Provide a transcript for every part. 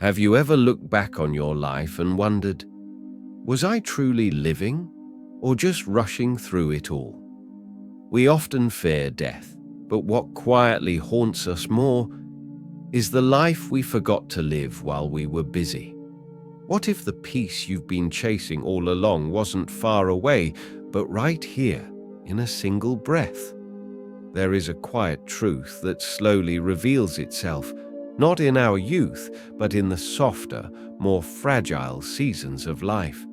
Have you ever looked back on your life and wondered, was I truly living or just rushing through it all? We often fear death, but what quietly haunts us more is the life we forgot to live while we were busy. What if the peace you've been chasing all along wasn't far away, but right here in a single breath? There is a quiet truth that slowly reveals itself, not in our youth, but in the softer, more fragile seasons of life.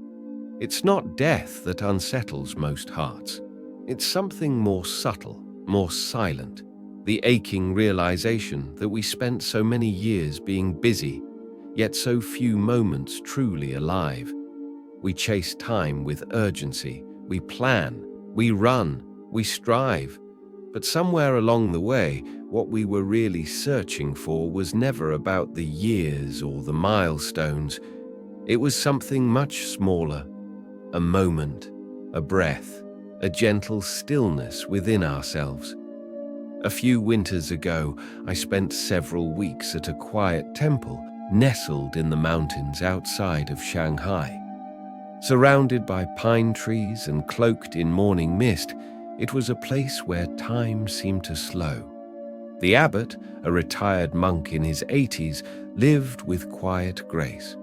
It's not death that unsettles most hearts. It's something more subtle, more silent, the aching realization that we spent so many years being busy, yet so few moments truly alive. We chase time with urgency, we plan, we run, we strive, but somewhere along the way, what we were really searching for was never about the years or the milestones. It was something much smaller, a moment, a breath, a gentle stillness within ourselves. A few winters ago, I spent several weeks at a quiet temple nestled in the mountains outside of Shanghai. Surrounded by pine trees and cloaked in morning mist, it was a place where time seemed to slow. The abbot, a retired monk in his 80s, lived with quiet grace.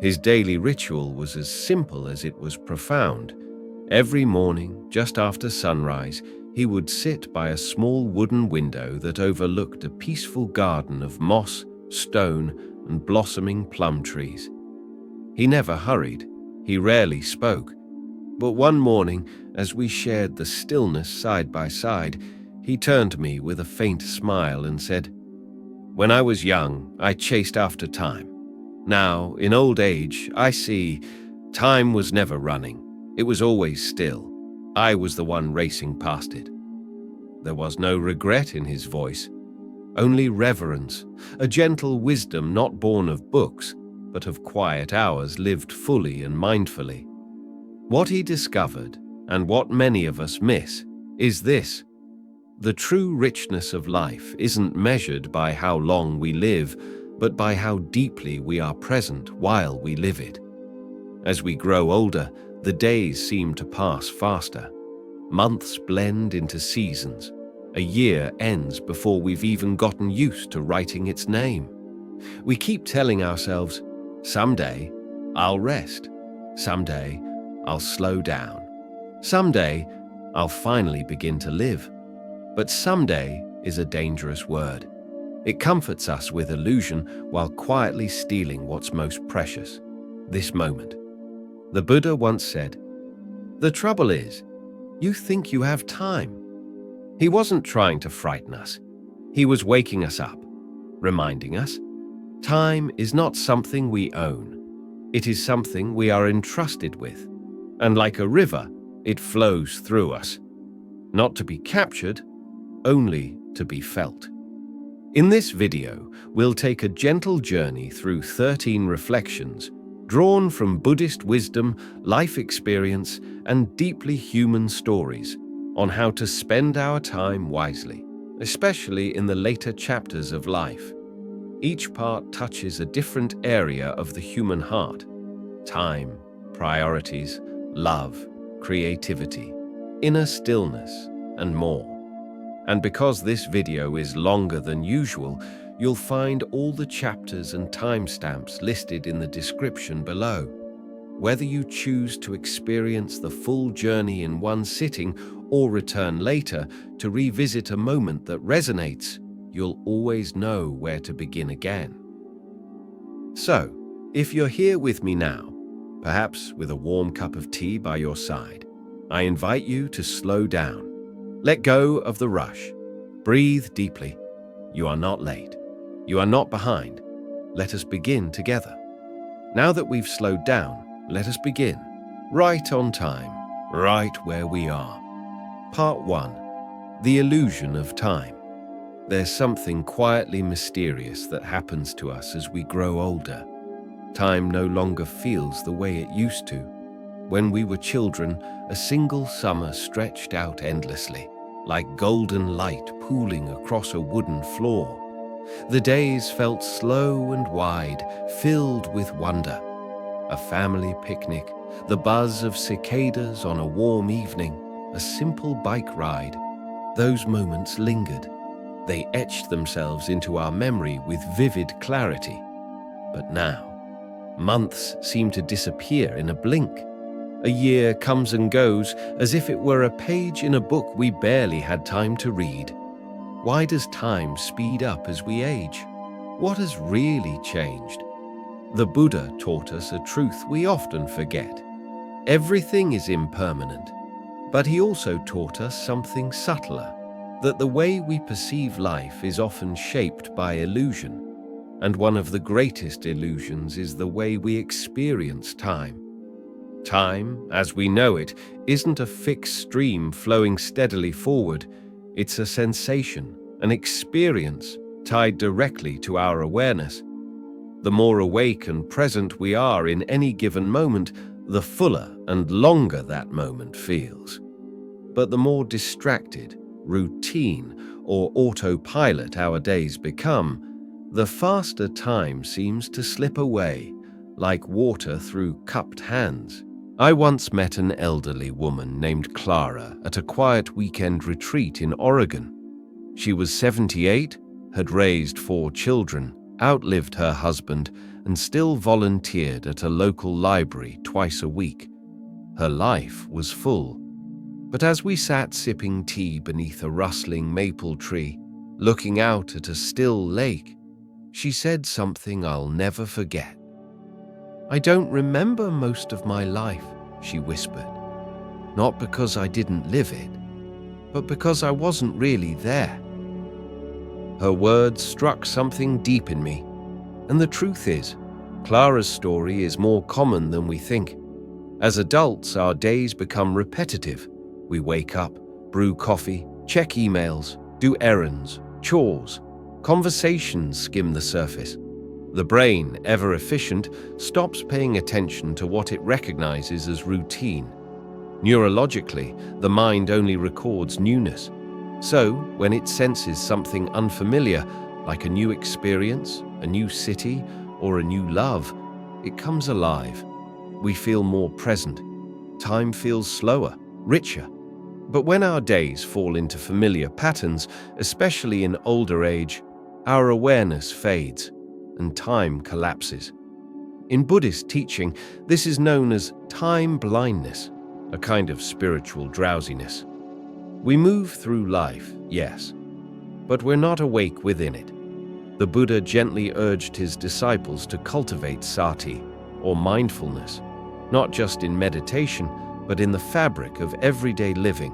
His daily ritual was as simple as it was profound. Every morning, just after sunrise, he would sit by a small wooden window that overlooked a peaceful garden of moss, stone, and blossoming plum trees. He never hurried, he rarely spoke, but one morning, as we shared the stillness side by side, he turned to me with a faint smile and said, "When I was young, I chased after time. Now, in old age, I see time was never running. It was always still. I was the one racing past it." There was no regret in his voice, only reverence, a gentle wisdom not born of books, but of quiet hours lived fully and mindfully. What he discovered, and what many of us miss, is this: the true richness of life isn't measured by how long we live, but by how deeply we are present while we live it. As we grow older, the days seem to pass faster. Months blend into seasons. A year ends before we've even gotten used to writing its name. We keep telling ourselves, someday I'll rest. Someday I'll slow down. Someday I'll finally begin to live. But someday is a dangerous word. It comforts us with illusion while quietly stealing what's most precious, this moment. The Buddha once said, "The trouble is, you think you have time." He wasn't trying to frighten us. He was waking us up, reminding us, time is not something we own. It is something we are entrusted with. And like a river, it flows through us. Not to be captured, only to be felt. In this video, we'll take a gentle journey through 13 reflections drawn from Buddhist wisdom, life experience, and deeply human stories on how to spend our time wisely, especially in the later chapters of life. Each part touches a different area of the human heart: time, priorities, love, creativity, inner stillness, and more. And because this video is longer than usual, you'll find all the chapters and timestamps listed in the description below. Whether you choose to experience the full journey in one sitting or return later to revisit a moment that resonates, you'll always know where to begin again. So, if you're here with me now, perhaps with a warm cup of tea by your side, I invite you to slow down. Let go of the rush. Breathe deeply. You are not late. You are not behind. Let us begin together. Now that we've slowed down, let us begin. Right on time, right where we are. Part 1. The illusion of time. There's something quietly mysterious that happens to us as we grow older. Time no longer feels the way it used to. When we were children, a single summer stretched out endlessly, like golden light pooling across a wooden floor. The days felt slow and wide, filled with wonder. A family picnic, the buzz of cicadas on a warm evening, a simple bike ride. Those moments lingered. They etched themselves into our memory with vivid clarity. But now, months seem to disappear in a blink. A year comes and goes as if it were a page in a book we barely had time to read. Why does time speed up as we age? What has really changed? The Buddha taught us a truth we often forget. Everything is impermanent, but he also taught us something subtler, that the way we perceive life is often shaped by illusion, and one of the greatest illusions is the way we experience time. Time, as we know it, isn't a fixed stream flowing steadily forward. It's a sensation, an experience tied directly to our awareness. The more awake and present we are in any given moment, the fuller and longer that moment feels. But the more distracted, routine, or autopilot our days become, the faster time seems to slip away, like water through cupped hands. I once met an elderly woman named Clara at a quiet weekend retreat in Oregon. She was 78, had raised 4 children, outlived her husband, and still volunteered at a local library twice a week. Her life was full. But as we sat sipping tea beneath a rustling maple tree, looking out at a still lake, she said something I'll never forget. "I don't remember most of my life," she whispered. "Not because I didn't live it, but because I wasn't really there." Her words struck something deep in me. And the truth is, Clara's story is more common than we think. As adults, our days become repetitive. We wake up, brew coffee, check emails, do errands, chores. Conversations skim the surface. The brain, ever efficient, stops paying attention to what it recognizes as routine. Neurologically, the mind only records newness. So, when it senses something unfamiliar, like a new experience, a new city, or a new love, it comes alive. We feel more present. Time feels slower, richer. But when our days fall into familiar patterns, especially in older age, our awareness fades and time collapses. In Buddhist teaching, this is known as time blindness, a kind of spiritual drowsiness. We move through life, yes, but we're not awake within it. The Buddha gently urged his disciples to cultivate sati, or mindfulness, not just in meditation, but in the fabric of everyday living.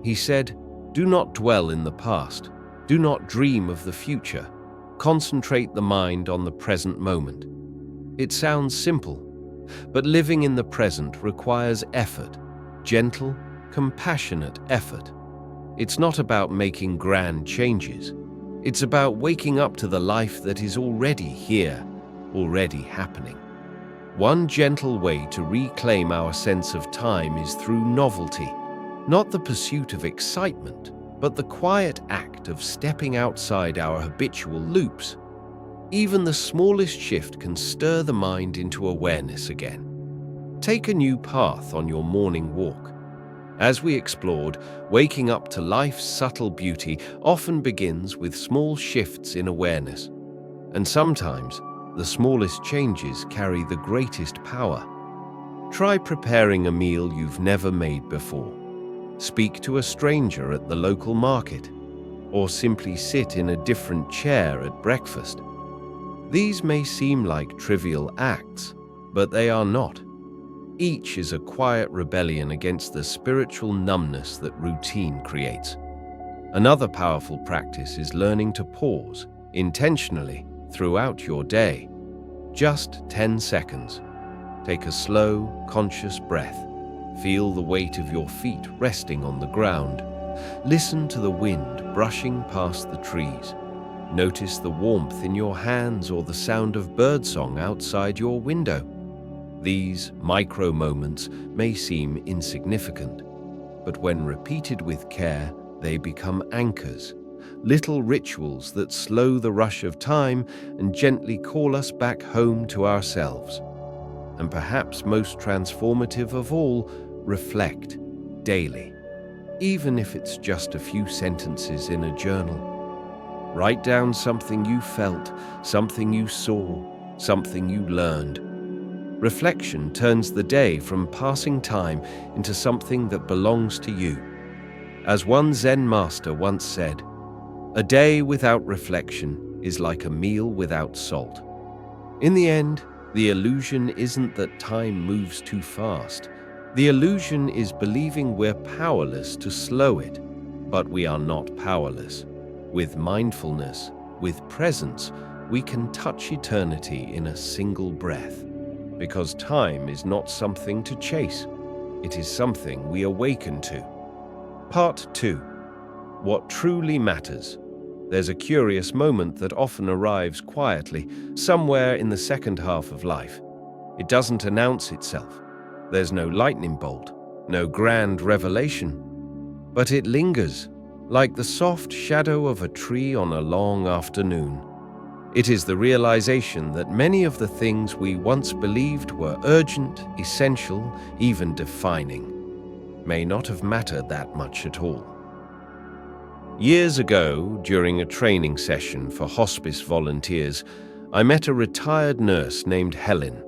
He said, "Do not dwell in the past. Do not dream of the future. Concentrate the mind on the present moment." It sounds simple, but living in the present requires effort, gentle, compassionate effort. It's not about making grand changes. It's about waking up to the life that is already here, already happening. One gentle way to reclaim our sense of time is through novelty, not the pursuit of excitement, but the quiet act of stepping outside our habitual loops. Even the smallest shift can stir the mind into awareness again. Take a new path on your morning walk. As we explored, waking up to life's subtle beauty often begins with small shifts in awareness. And sometimes, the smallest changes carry the greatest power. Try preparing a meal you've never made before. Speak to a stranger at the local market, or simply sit in a different chair at breakfast. These may seem like trivial acts, but they are not. Each is a quiet rebellion against the spiritual numbness that routine creates. Another powerful practice is learning to pause intentionally throughout your day. Just 10 seconds. Take a slow, conscious breath. Feel the weight of your feet resting on the ground. Listen to the wind brushing past the trees. Notice the warmth in your hands or the sound of birdsong outside your window. These micro moments may seem insignificant, but when repeated with care, they become anchors, little rituals that slow the rush of time and gently call us back home to ourselves. And perhaps most transformative of all, reflect daily, even if it's just a few sentences in a journal. Write down something you felt, something you saw, something you learned. Reflection turns the day from passing time into something that belongs to you. As one Zen master once said, "A day without reflection is like a meal without salt." In the end, the illusion isn't that time moves too fast. The illusion is believing we're powerless to slow it, but we are not powerless. With mindfulness, with presence, we can touch eternity in a single breath. Because time is not something to chase, it is something we awaken to. Part 2. What truly matters. There's a curious moment that often arrives quietly, somewhere in the second half of life. It doesn't announce itself. There's no lightning bolt, no grand revelation. But it lingers, like the soft shadow of a tree on a long afternoon. It is the realization that many of the things we once believed were urgent, essential, even defining, may not have mattered that much at all. Years ago, during a training session for hospice volunteers, I met a retired nurse named Helen.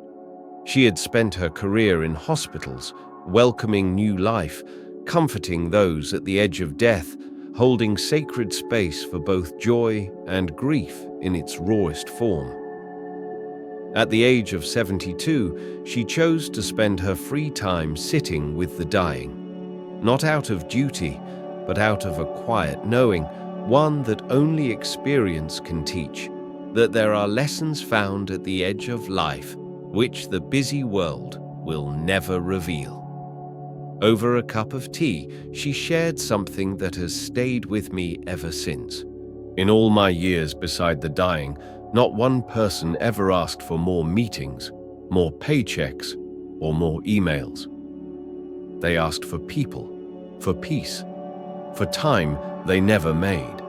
She had spent her career in hospitals, welcoming new life, comforting those at the edge of death, holding sacred space for both joy and grief in its rawest form. At the age of 72, she chose to spend her free time sitting with the dying, not out of duty, but out of a quiet knowing, one that only experience can teach, that there are lessons found at the edge of life which the busy world will never reveal. Over a cup of tea, she shared something that has stayed with me ever since. In all my years beside the dying, not one person ever asked for more meetings, more paychecks, or more emails. They asked for people, for peace, for time they never made.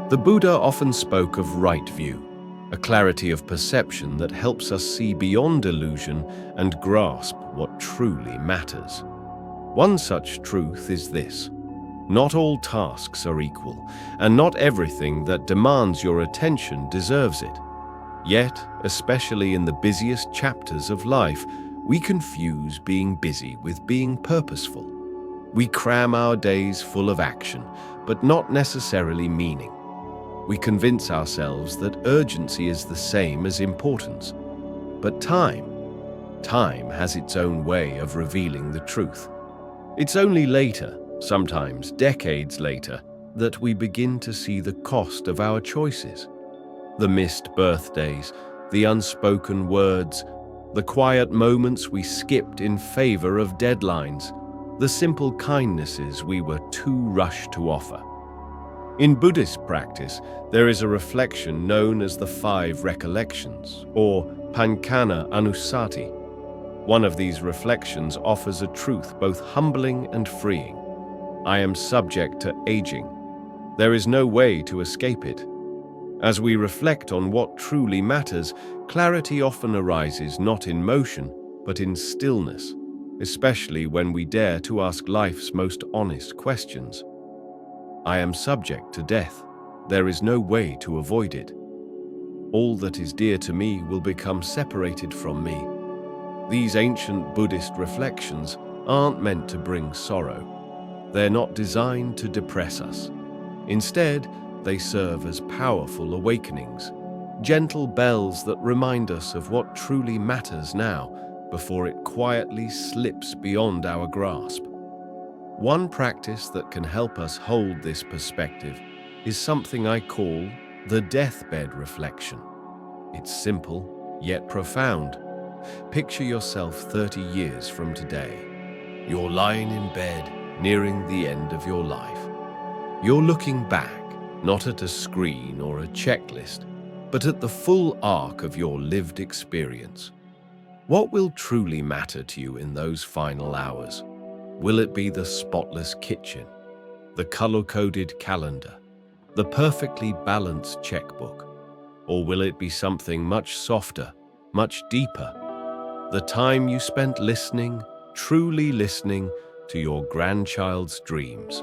The Buddha often spoke of right view, a clarity of perception that helps us see beyond illusion and grasp what truly matters. One such truth is this: not all tasks are equal, and not everything that demands your attention deserves it. Yet, especially in the busiest chapters of life, we confuse being busy with being purposeful. We cram our days full of action, but not necessarily meaning. We convince ourselves that urgency is the same as importance. But time has its own way of revealing the truth. It's only later, sometimes decades later, that we begin to see the cost of our choices. The missed birthdays, the unspoken words, the quiet moments we skipped in favor of deadlines, the simple kindnesses we were too rushed to offer. In Buddhist practice, there is a reflection known as the 5 recollections, or Pancana Anusati. One of these reflections offers a truth both humbling and freeing. I am subject to aging. There is no way to escape it. As we reflect on what truly matters, clarity often arises not in motion, but in stillness, especially when we dare to ask life's most honest questions. I am subject to death. There is no way to avoid it. All that is dear to me will become separated from me. These ancient Buddhist reflections aren't meant to bring sorrow. They're not designed to depress us. Instead, they serve as powerful awakenings, gentle bells that remind us of what truly matters now before it quietly slips beyond our grasp. One practice that can help us hold this perspective is something I call the deathbed reflection. It's simple, yet profound. Picture yourself 30 years from today. You're lying in bed, nearing the end of your life. You're looking back, not at a screen or a checklist, but at the full arc of your lived experience. What will truly matter to you in those final hours? Will it be the spotless kitchen, the color-coded calendar, the perfectly balanced checkbook? Or will it be something much softer, much deeper? The time you spent listening, truly listening to your grandchild's dreams.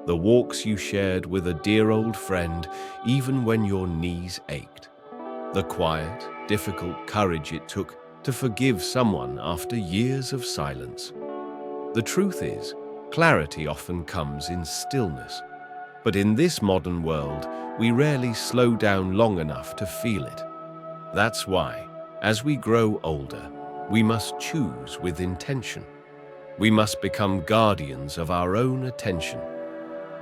The walks you shared with a dear old friend, even when your knees ached. The quiet, difficult courage it took to forgive someone after years of silence. The truth is, clarity often comes in stillness. But in this modern world, we rarely slow down long enough to feel it. That's why, as we grow older, we must choose with intention. We must become guardians of our own attention.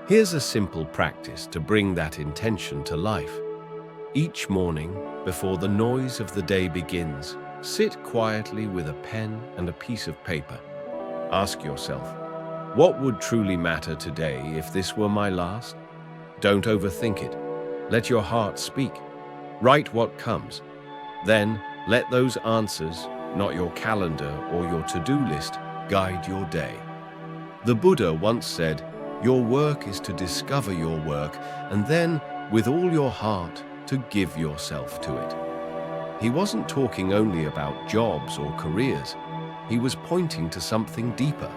Here's a simple practice to bring that intention to life. Each morning, before the noise of the day begins, sit quietly with a pen and a piece of paper. Ask yourself, what would truly matter today if this were my last? Don't overthink it. Let your heart speak. Write what comes. Then let those answers, not your calendar or your to-do list, guide your day. The Buddha once said, your work is to discover your work and then, with all your heart, to give yourself to it. He wasn't talking only about jobs or careers. He was pointing to something deeper.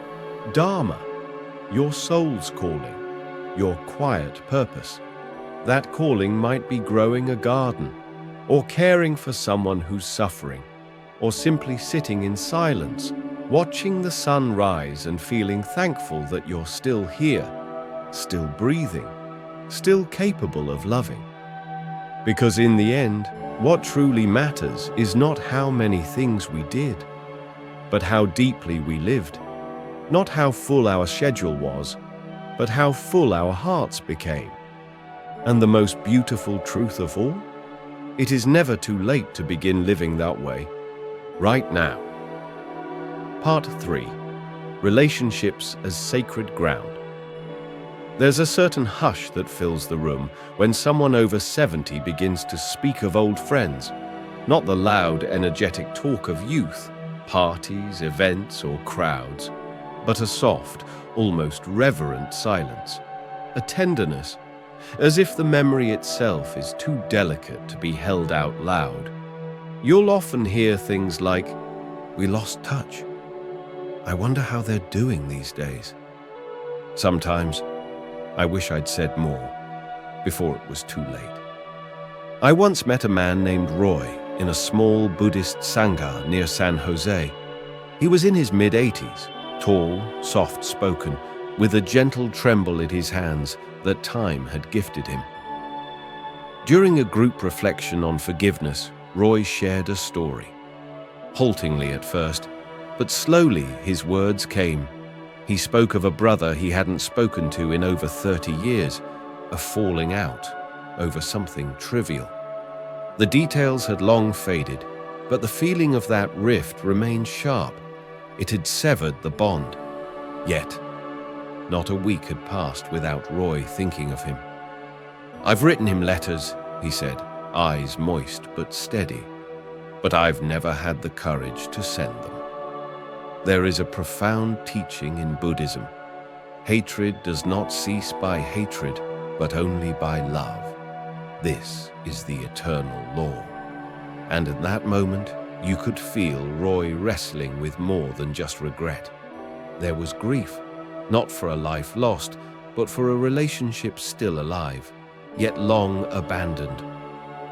Dharma, your soul's calling, your quiet purpose. That calling might be growing a garden, or caring for someone who's suffering, or simply sitting in silence, watching the sun rise and feeling thankful that you're still here, still breathing, still capable of loving. Because in the end, what truly matters is not how many things we did, but how deeply we lived. Not how full our schedule was, but how full our hearts became. And the most beautiful truth of all? It is never too late to begin living that way. Right now. Part 3. Relationships as sacred ground. There's a certain hush that fills the room when someone over 70 begins to speak of old friends, not the loud, energetic talk of youth, parties, events, or crowds, but a soft, almost reverent silence, a tenderness, as if the memory itself is too delicate to be held out loud. You'll often hear things like, "We lost touch. I wonder how they're doing these days." Sometimes, "I wish I'd said more, before it was too late." I once met a man named Roy in a small Buddhist Sangha near San Jose. He was in his mid-80s, tall, soft-spoken, with a gentle tremble in his hands that time had gifted him. During a group reflection on forgiveness, Roy shared a story. Haltingly at first, but slowly his words came. He spoke of a brother he hadn't spoken to in over 30 years, a falling out over something trivial. The details had long faded, but the feeling of that rift remained sharp. It had severed the bond. Yet, not a week had passed without Roy thinking of him. "I've written him letters," he said, eyes moist but steady, "but I've never had the courage to send them." There is a profound teaching in Buddhism. Hatred does not cease by hatred, but only by love. This is the eternal law. And at that moment, you could feel Roy wrestling with more than just regret. There was grief, not for a life lost, but for a relationship still alive, yet long abandoned.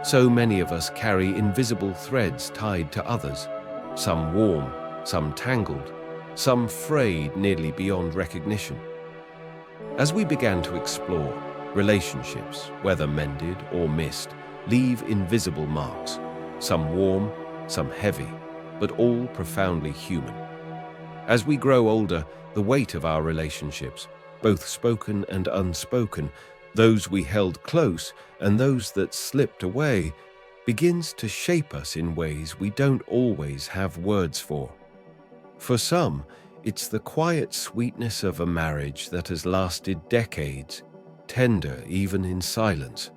So many of us carry invisible threads tied to others, some warm, some tangled, some frayed nearly beyond recognition. As we began to explore, relationships, whether mended or missed, leave invisible marks, some warm, some heavy, but all profoundly human. As we grow older, the weight of our relationships, both spoken and unspoken, those we held close and those that slipped away, begins to shape us in ways we don't always have words for. For some, it's the quiet sweetness of a marriage that has lasted decades, tender even in silence.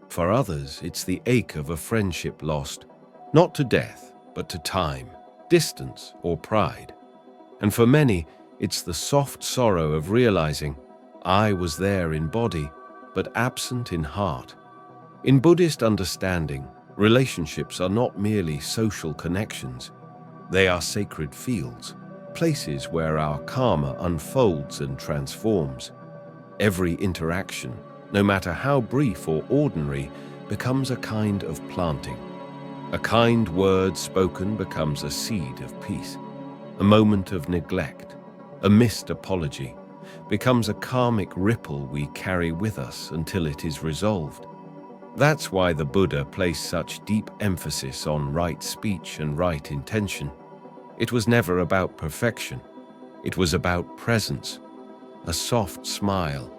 For others, it's the ache of a friendship lost, not to death, but to time, distance, or pride. And for many, it's the soft sorrow of realizing, I was there in body, but absent in heart. In Buddhist understanding, relationships are not merely social connections. They are sacred fields, places where our karma unfolds and transforms. Every interaction, no matter how brief or ordinary, becomes a kind of planting. A kind word spoken becomes a seed of peace. A moment of neglect, a missed apology, becomes a karmic ripple we carry with us until it is resolved. That's why the Buddha placed such deep emphasis on right speech and right intention. It was never about perfection. It was about presence, a soft smile,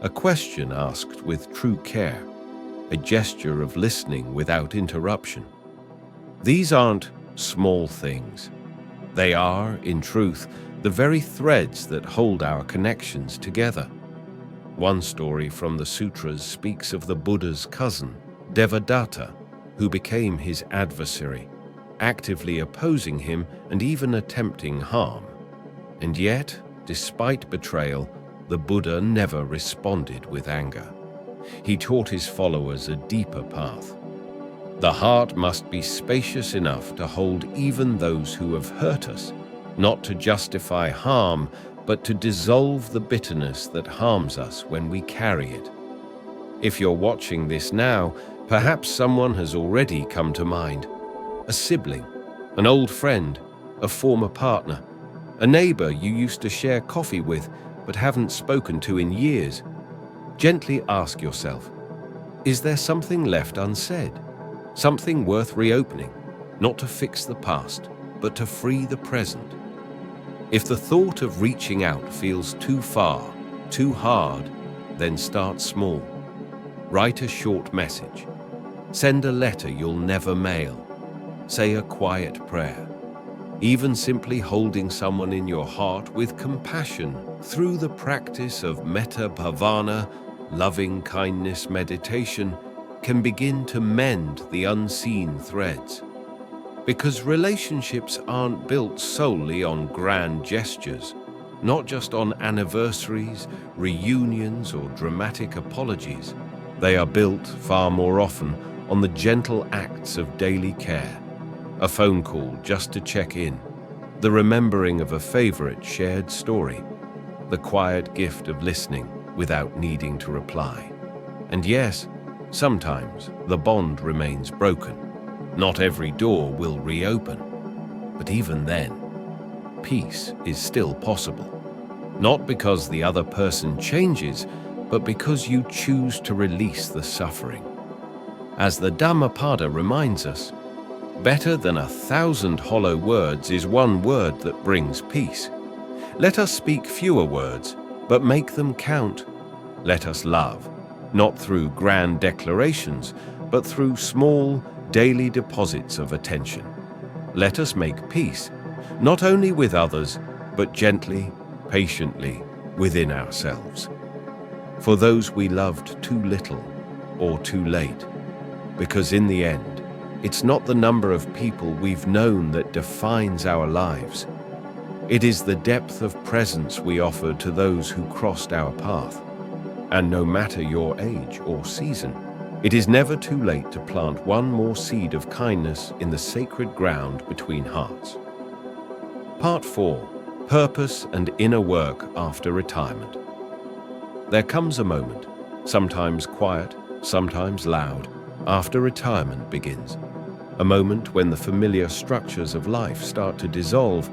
a question asked with true care, a gesture of listening without interruption. These aren't small things. They are, in truth, the very threads that hold our connections together. One story from the sutras speaks of the Buddha's cousin, Devadatta, who became his adversary, actively opposing him and even attempting harm. And yet, despite betrayal, the Buddha never responded with anger. He taught his followers a deeper path. The heart must be spacious enough to hold even those who have hurt us, not to justify harm, but to dissolve the bitterness that harms us when we carry it. If you're watching this now, perhaps someone has already come to mind. A sibling, an old friend, a former partner, a neighbor you used to share coffee with but haven't spoken to in years. Gently ask yourself, is there something left unsaid? Something worth reopening, not to fix the past, but to free the present? If the thought of reaching out feels too far, too hard, then start small. Write a short message. Send a letter you'll never mail. Say a quiet prayer. Even simply holding someone in your heart with compassion through the practice of metta bhavana, loving kindness meditation, can begin to mend the unseen threads. Because relationships aren't built solely on grand gestures, not just on anniversaries, reunions, or dramatic apologies. They are built far more often on the gentle acts of daily care. A phone call just to check in, the remembering of a favorite shared story, the quiet gift of listening without needing to reply. And yes, sometimes the bond remains broken. Not every door will reopen. But even then, peace is still possible. Not because the other person changes, but because you choose to release the suffering. As the Dhammapada reminds us, better than 1,000 hollow words is one word that brings peace. Let us speak fewer words, but make them count. Let us love, not through grand declarations, but through small, daily deposits of attention. Let us make peace, not only with others, but gently, patiently, within ourselves. For those we loved too little or too late, because in the end, it's not the number of people we've known that defines our lives. It is the depth of presence we offer to those who crossed our path. And no matter your age or season, it is never too late to plant one more seed of kindness in the sacred ground between hearts. Part 4. Purpose and Inner Work After Retirement. There comes a moment, sometimes quiet, sometimes loud, after retirement begins. A moment when the familiar structures of life start to dissolve.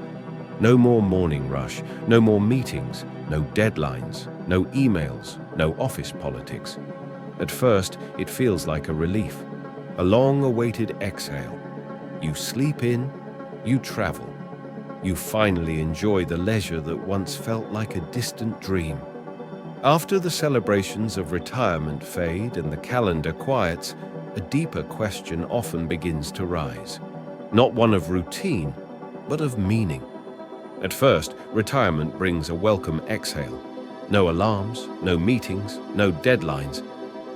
No more morning rush, no more meetings, no deadlines, no emails, no office politics. At first, it feels like a relief, a long-awaited exhale. You sleep in, you travel. You finally enjoy the leisure that once felt like a distant dream. After the celebrations of retirement fade and the calendar quiets, a deeper question often begins to rise. Not one of routine, but of meaning. At first, retirement brings a welcome exhale. No alarms, no meetings, no deadlines.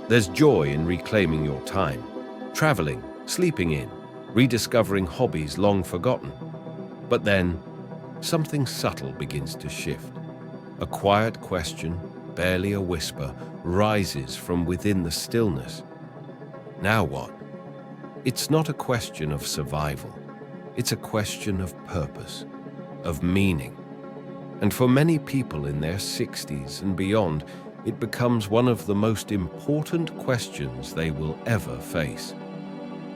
There's joy in reclaiming your time, traveling, sleeping in, rediscovering hobbies long forgotten. But then, something subtle begins to shift. A quiet question, barely a whisper, rises from within the stillness. Now what? It's not a question of survival. It's a question of purpose, of meaning. And for many people in their 60s and beyond, it becomes one of the most important questions they will ever face.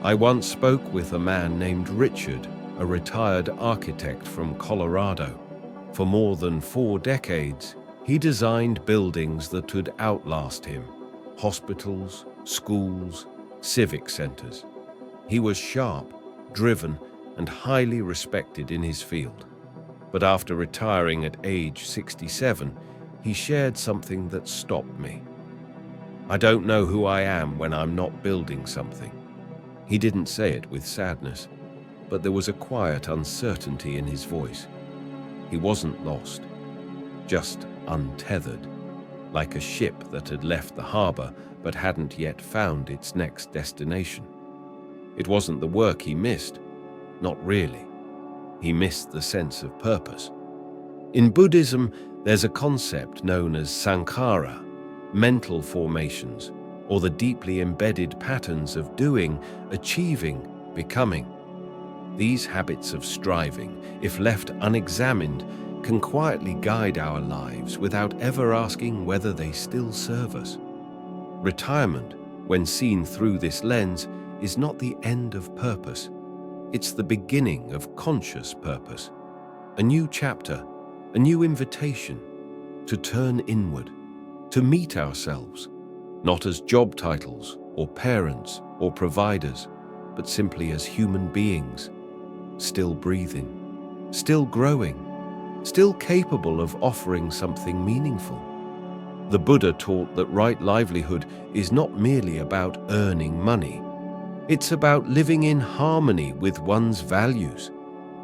I once spoke with a man named Richard, a retired architect from Colorado. For more than 4 decades, he designed buildings that would outlast him: hospitals, schools, civic centers. He was sharp, driven, and highly respected in his field. But after retiring at age 67, he shared something that stopped me. "I don't know who I am when I'm not building something." He didn't say it with sadness, but there was a quiet uncertainty in his voice. He wasn't lost, just untethered, like a ship that had left the harbor but hadn't yet found its next destination. It wasn't the work he missed, not really. He missed the sense of purpose. In Buddhism, there's a concept known as sankhara, mental formations, or the deeply embedded patterns of doing, achieving, becoming. These habits of striving, if left unexamined, can quietly guide our lives without ever asking whether they still serve us. Retirement, when seen through this lens, is not the end of purpose. It's the beginning of conscious purpose. A new chapter, a new invitation to turn inward, to meet ourselves, not as job titles or parents or providers, but simply as human beings, still breathing, still growing, still capable of offering something meaningful. The Buddha taught that right livelihood is not merely about earning money. It's about living in harmony with one's values.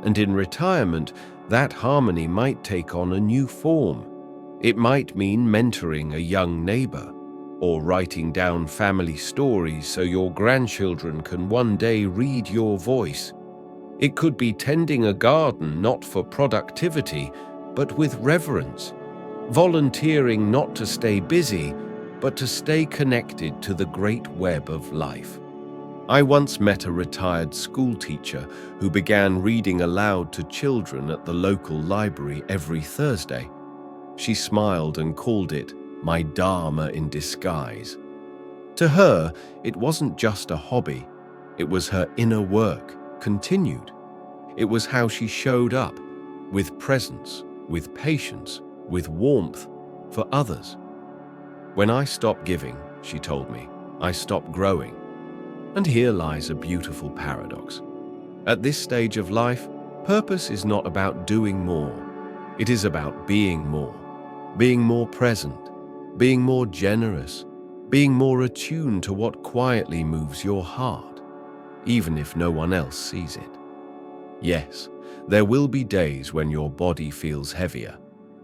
And in retirement, that harmony might take on a new form. It might mean mentoring a young neighbor, or writing down family stories so your grandchildren can one day read your voice. It could be tending a garden not for productivity, but with reverence. Volunteering not to stay busy, but to stay connected to the great web of life. I once met a retired school teacher who began reading aloud to children at the local library every Thursday. She smiled and called it my Dharma in disguise. To her, it wasn't just a hobby. It was her inner work, continued. It was how she showed up, with presence, with patience, with warmth, for others. "When I stop giving," she told me, "I stop growing." And here lies a beautiful paradox. At this stage of life, purpose is not about doing more. It is about being more present, being more generous, being more attuned to what quietly moves your heart, even if no one else sees it. Yes, there will be days when your body feels heavier,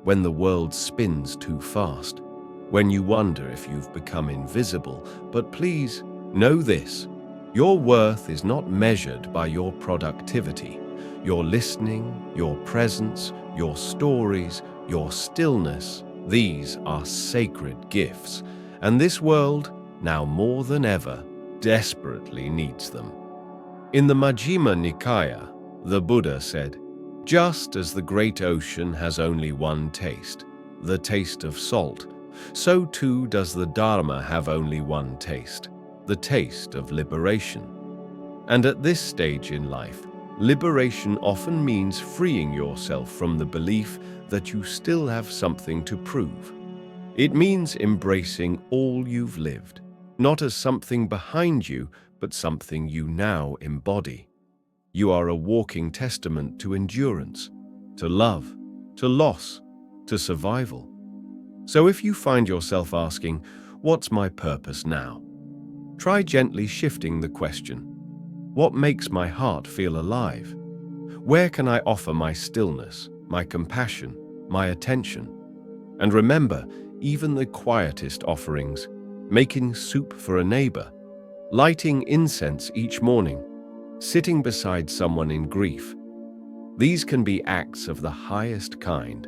when the world spins too fast, when you wonder if you've become invisible, but please know this. Your worth is not measured by your productivity. Your listening, your presence, your stories, your stillness, these are sacred gifts, and this world, now more than ever, desperately needs them. In the Majjhima Nikaya, the Buddha said, "Just as the great ocean has only one taste, the taste of salt, so too does the Dharma have only one taste, the taste of liberation." And at this stage in life, liberation often means freeing yourself from the belief that you still have something to prove. It means embracing all you've lived, not as something behind you, but something you now embody. You are a walking testament to endurance, to love, to loss, to survival. So if you find yourself asking, "What's my purpose now?" try gently shifting the question. What makes my heart feel alive? Where can I offer my stillness, my compassion, my attention? And remember, even the quietest offerings, making soup for a neighbor, lighting incense each morning, sitting beside someone in grief, these can be acts of the highest kind.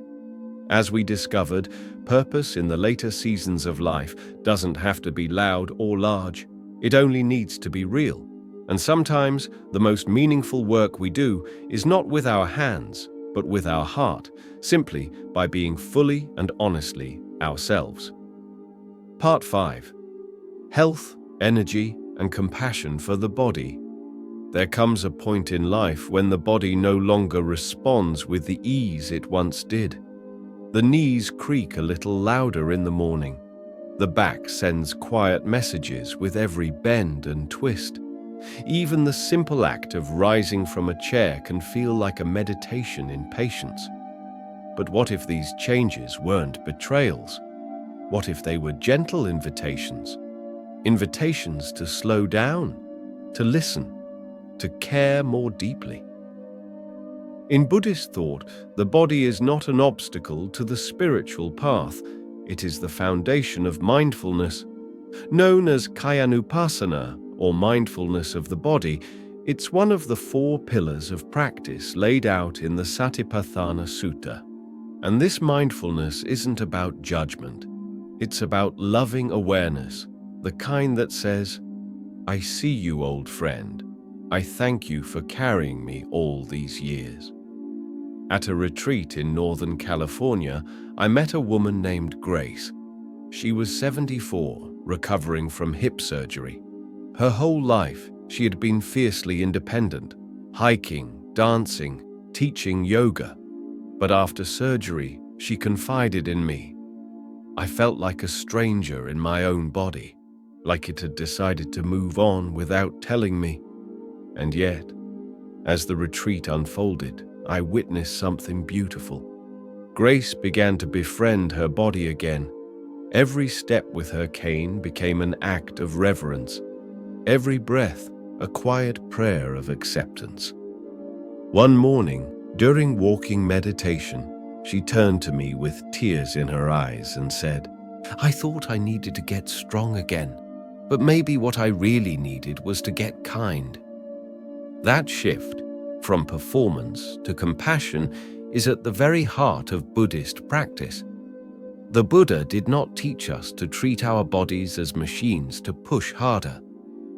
As we discovered, purpose in the later seasons of life doesn't have to be loud or large. It only needs to be real. And sometimes the most meaningful work we do is not with our hands, but with our heart, simply by being fully and honestly ourselves. Part 5. Health, energy, and compassion for the body. There comes a point in life when the body no longer responds with the ease it once did. The knees creak a little louder in the morning. The back sends quiet messages with every bend and twist. Even the simple act of rising from a chair can feel like a meditation in patience. But what if these changes weren't betrayals? What if they were gentle invitations? Invitations to slow down, to listen, to care more deeply. In Buddhist thought, the body is not an obstacle to the spiritual path. It is the foundation of mindfulness. Known as kayanupassana, or mindfulness of the body, it's one of the 4 pillars of practice laid out in the Satipatthana Sutta. And this mindfulness isn't about judgment. It's about loving awareness, the kind that says, "I see you, old friend. I thank you for carrying me all these years." At a retreat in Northern California, I met a woman named Grace. She was 74, recovering from hip surgery. Her whole life, she had been fiercely independent, hiking, dancing, teaching yoga. But after surgery, she confided in me. I felt like a stranger in my own body, like it had decided to move on without telling me. And yet, as the retreat unfolded, I witnessed something beautiful. Grace began to befriend her body again. Every step with her cane became an act of reverence. Every breath, a quiet prayer of acceptance. One morning, during walking meditation, she turned to me with tears in her eyes and said, "I thought I needed to get strong again, but maybe what I really needed was to get kind." That shift, from performance to compassion, is at the very heart of Buddhist practice. The Buddha did not teach us to treat our bodies as machines to push harder.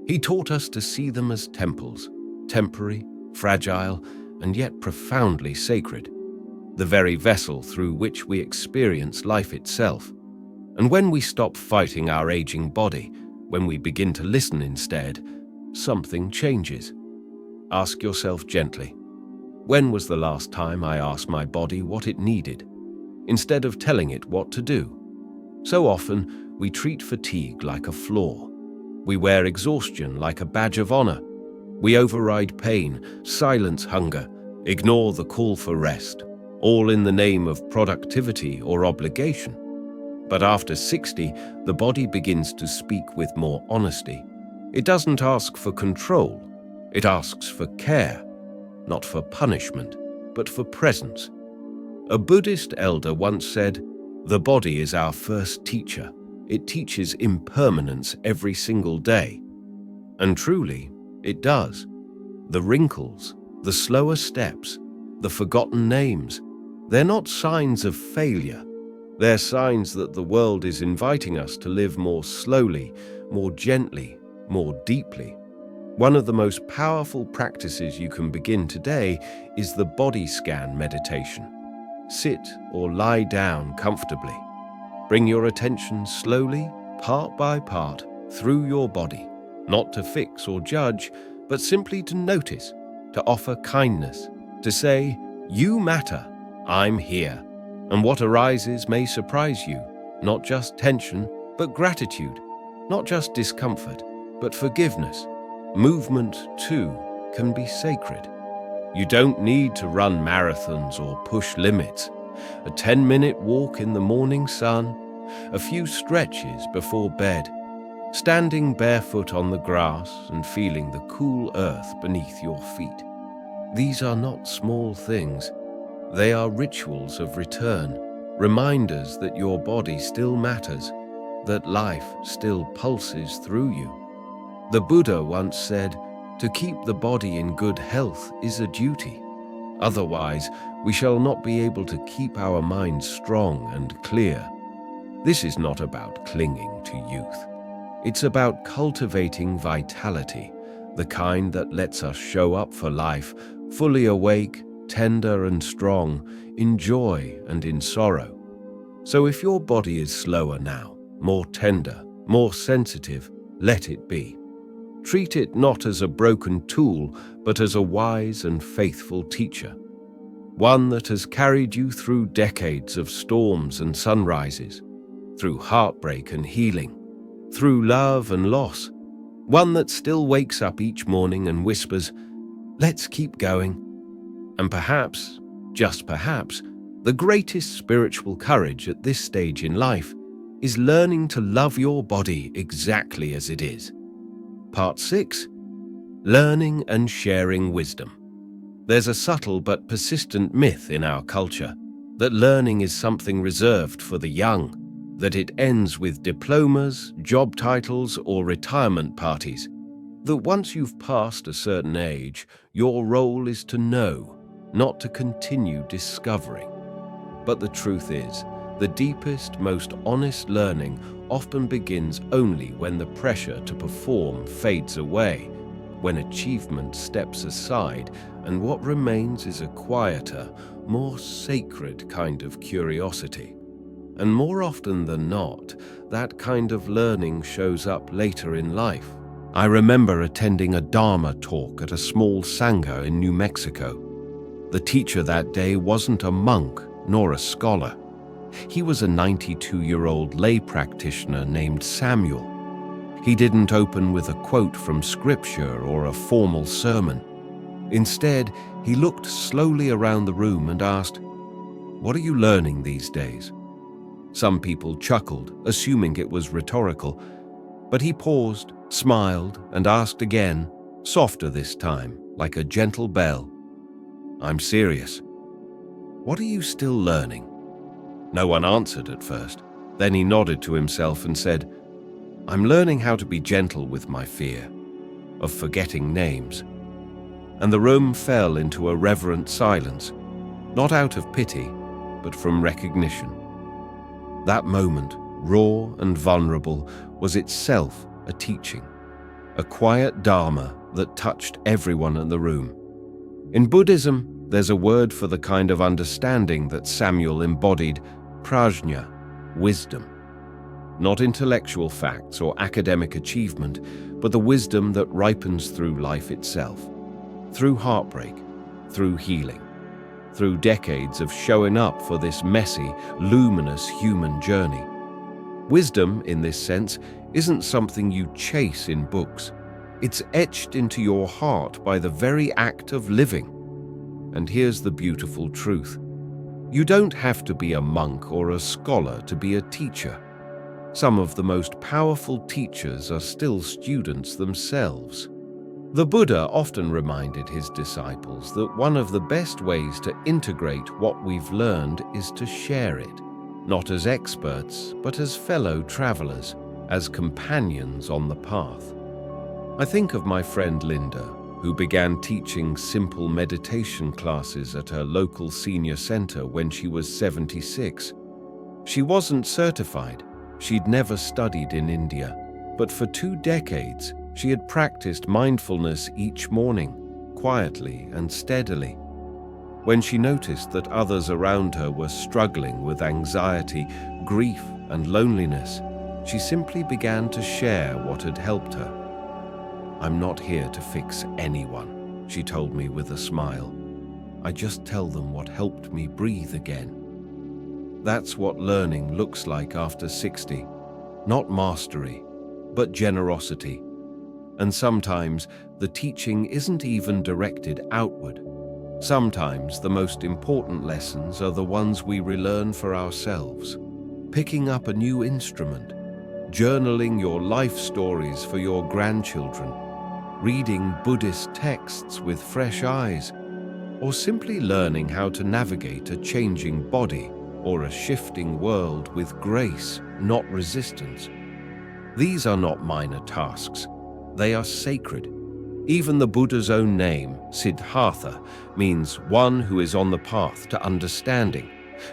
He taught us to see them as temples, temporary, fragile, and yet profoundly sacred. The very vessel through which we experience life itself. And when we stop fighting our aging body, when we begin to listen instead, something changes. Ask yourself gently, when was the last time I asked my body what it needed, instead of telling it what to do? So often, we treat fatigue like a flaw. We wear exhaustion like a badge of honor. We override pain, silence hunger, ignore the call for rest, all in the name of productivity or obligation. But after 60, the body begins to speak with more honesty. It doesn't ask for control. It asks for care, not for punishment, but for presence. A Buddhist elder once said, "The body is our first teacher. It teaches impermanence every single day." And truly, it does. The wrinkles, the slower steps, the forgotten names, they're not signs of failure. They're signs that the world is inviting us to live more slowly, more gently, more deeply. One of the most powerful practices you can begin today is the body scan meditation. Sit or lie down comfortably. Bring your attention slowly, part by part, through your body, not to fix or judge, but simply to notice, to offer kindness, to say, "You matter, I'm here." And what arises may surprise you, not just tension, but gratitude, not just discomfort, but forgiveness. Movement, too, can be sacred. You don't need to run marathons or push limits. A 10-minute walk in the morning sun, a few stretches before bed, standing barefoot on the grass and feeling the cool earth beneath your feet. These are not small things. They are rituals of return, reminders that your body still matters, that life still pulses through you. The Buddha once said, "To keep the body in good health is a duty." Otherwise, we shall not be able to keep our minds strong and clear. This is not about clinging to youth. It's about cultivating vitality, the kind that lets us show up for life, fully awake, tender and strong, in joy and in sorrow. So if your body is slower now, more tender, more sensitive, let it be. Treat it not as a broken tool, but as a wise and faithful teacher. One that has carried you through decades of storms and sunrises, through heartbreak and healing, through love and loss. One that still wakes up each morning and whispers, "Let's keep going." And perhaps, just perhaps, the greatest spiritual courage at this stage in life is learning to love your body exactly as it is. Part 6. Learning and sharing wisdom. There's a subtle but persistent myth in our culture that learning is something reserved for the young, that it ends with diplomas, job titles, or retirement parties, that once you've passed a certain age, your role is to know, not to continue discovering. But the truth is, the deepest, most honest learning often begins only when the pressure to perform fades away, when achievement steps aside, and what remains is a quieter, more sacred kind of curiosity. And more often than not, that kind of learning shows up later in life. I remember attending a Dharma talk at a small Sangha in New Mexico. The teacher that day wasn't a monk nor a scholar. He was a 92-year-old lay practitioner named Samuel. He didn't open with a quote from scripture or a formal sermon. Instead, he looked slowly around the room and asked, "What are you learning these days?" Some people chuckled, assuming it was rhetorical, but he paused, smiled, and asked again, softer this time, like a gentle bell, "I'm serious. What are you still learning?" No one answered at first. Then he nodded to himself and said, "I'm learning how to be gentle with my fear of forgetting names." And the room fell into a reverent silence, not out of pity, but from recognition. That moment, raw and vulnerable, was itself a teaching, a quiet dharma that touched everyone in the room. In Buddhism, there's a word for the kind of understanding that Samuel embodied, prajna, wisdom. Not intellectual facts or academic achievement, but the wisdom that ripens through life itself, through heartbreak, through healing, through decades of showing up for this messy, luminous human journey. Wisdom, in this sense, isn't something you chase in books. It's etched into your heart by the very act of living. And here's the beautiful truth. You don't have to be a monk or a scholar to be a teacher. Some of the most powerful teachers are still students themselves. The Buddha often reminded his disciples that one of the best ways to integrate what we've learned is to share it, not as experts, but as fellow travelers, as companions on the path. I think of my friend Linda, who began teaching simple meditation classes at her local senior center when she was 76. She wasn't certified. She'd never studied in India, but for 2 decades, she had practiced mindfulness each morning, quietly and steadily. When she noticed that others around her were struggling with anxiety, grief, and loneliness, she simply began to share what had helped her. "I'm not here to fix anyone," she told me with a smile. "I just tell them what helped me breathe again." That's what learning looks like after 60. Not mastery, but generosity. And sometimes the teaching isn't even directed outward. Sometimes the most important lessons are the ones we relearn for ourselves. Picking up a new instrument, journaling your life stories for your grandchildren, reading Buddhist texts with fresh eyes, or simply learning how to navigate a changing body or a shifting world with grace, not resistance. These are not minor tasks. They are sacred. Even the Buddha's own name, Siddhartha, means one who is on the path to understanding,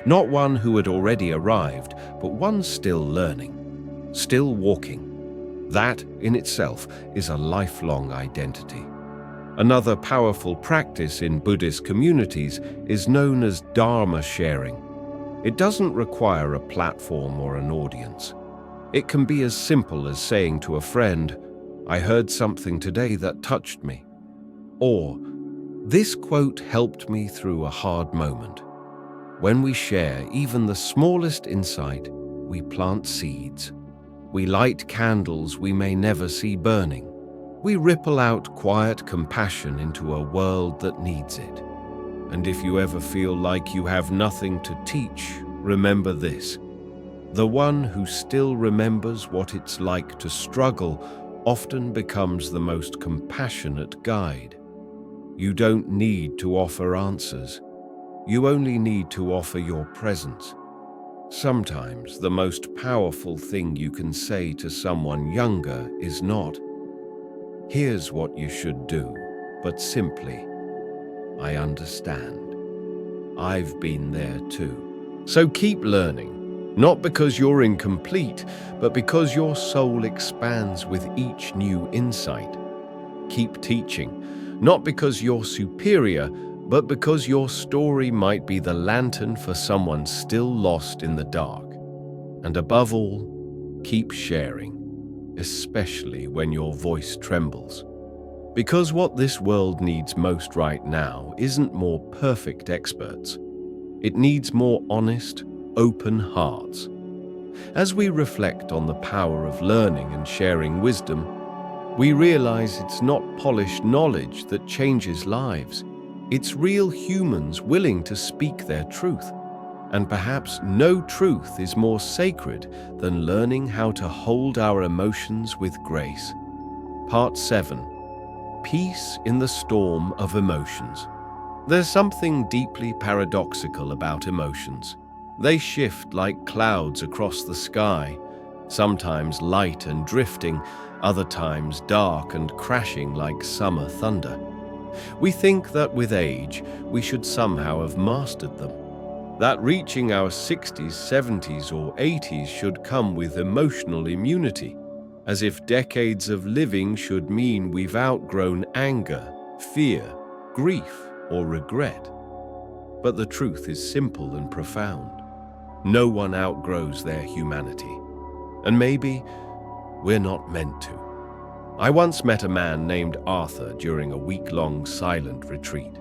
not one who had already arrived, but one still learning, still walking. That, in itself, is a lifelong identity. Another powerful practice in Buddhist communities is known as Dharma sharing. It doesn't require a platform or an audience. It can be as simple as saying to a friend, "I heard something today that touched me," or "This quote helped me through a hard moment." When we share even the smallest insight, we plant seeds. We light candles we may never see burning. We ripple out quiet compassion into a world that needs it. And if you ever feel like you have nothing to teach, remember this. The one who still remembers what it's like to struggle often becomes the most compassionate guide. You don't need to offer answers. You only need to offer your presence. Sometimes the most powerful thing you can say to someone younger is not, "Here's what you should do," but simply, "I understand. I've been there too." So keep learning, not because you're incomplete, but because your soul expands with each new insight. Keep teaching, not because you're superior, but because your story might be the lantern for someone still lost in the dark. And above all, keep sharing, especially when your voice trembles. Because what this world needs most right now isn't more perfect experts. It needs more honest, open hearts. As we reflect on the power of learning and sharing wisdom, we realize it's not polished knowledge that changes lives. It's real humans willing to speak their truth. And perhaps no truth is more sacred than learning how to hold our emotions with grace. Part 7. Peace in the storm of emotions. There's something deeply paradoxical about emotions. They shift like clouds across the sky, sometimes light and drifting, other times dark and crashing like summer thunder. We think that with age, we should somehow have mastered them. That reaching our 60s, 70s, or 80s should come with emotional immunity, as if decades of living should mean we've outgrown anger, fear, grief, or regret. But the truth is simple and profound. No one outgrows their humanity. And maybe we're not meant to. I once met a man named Arthur during a week-long silent retreat.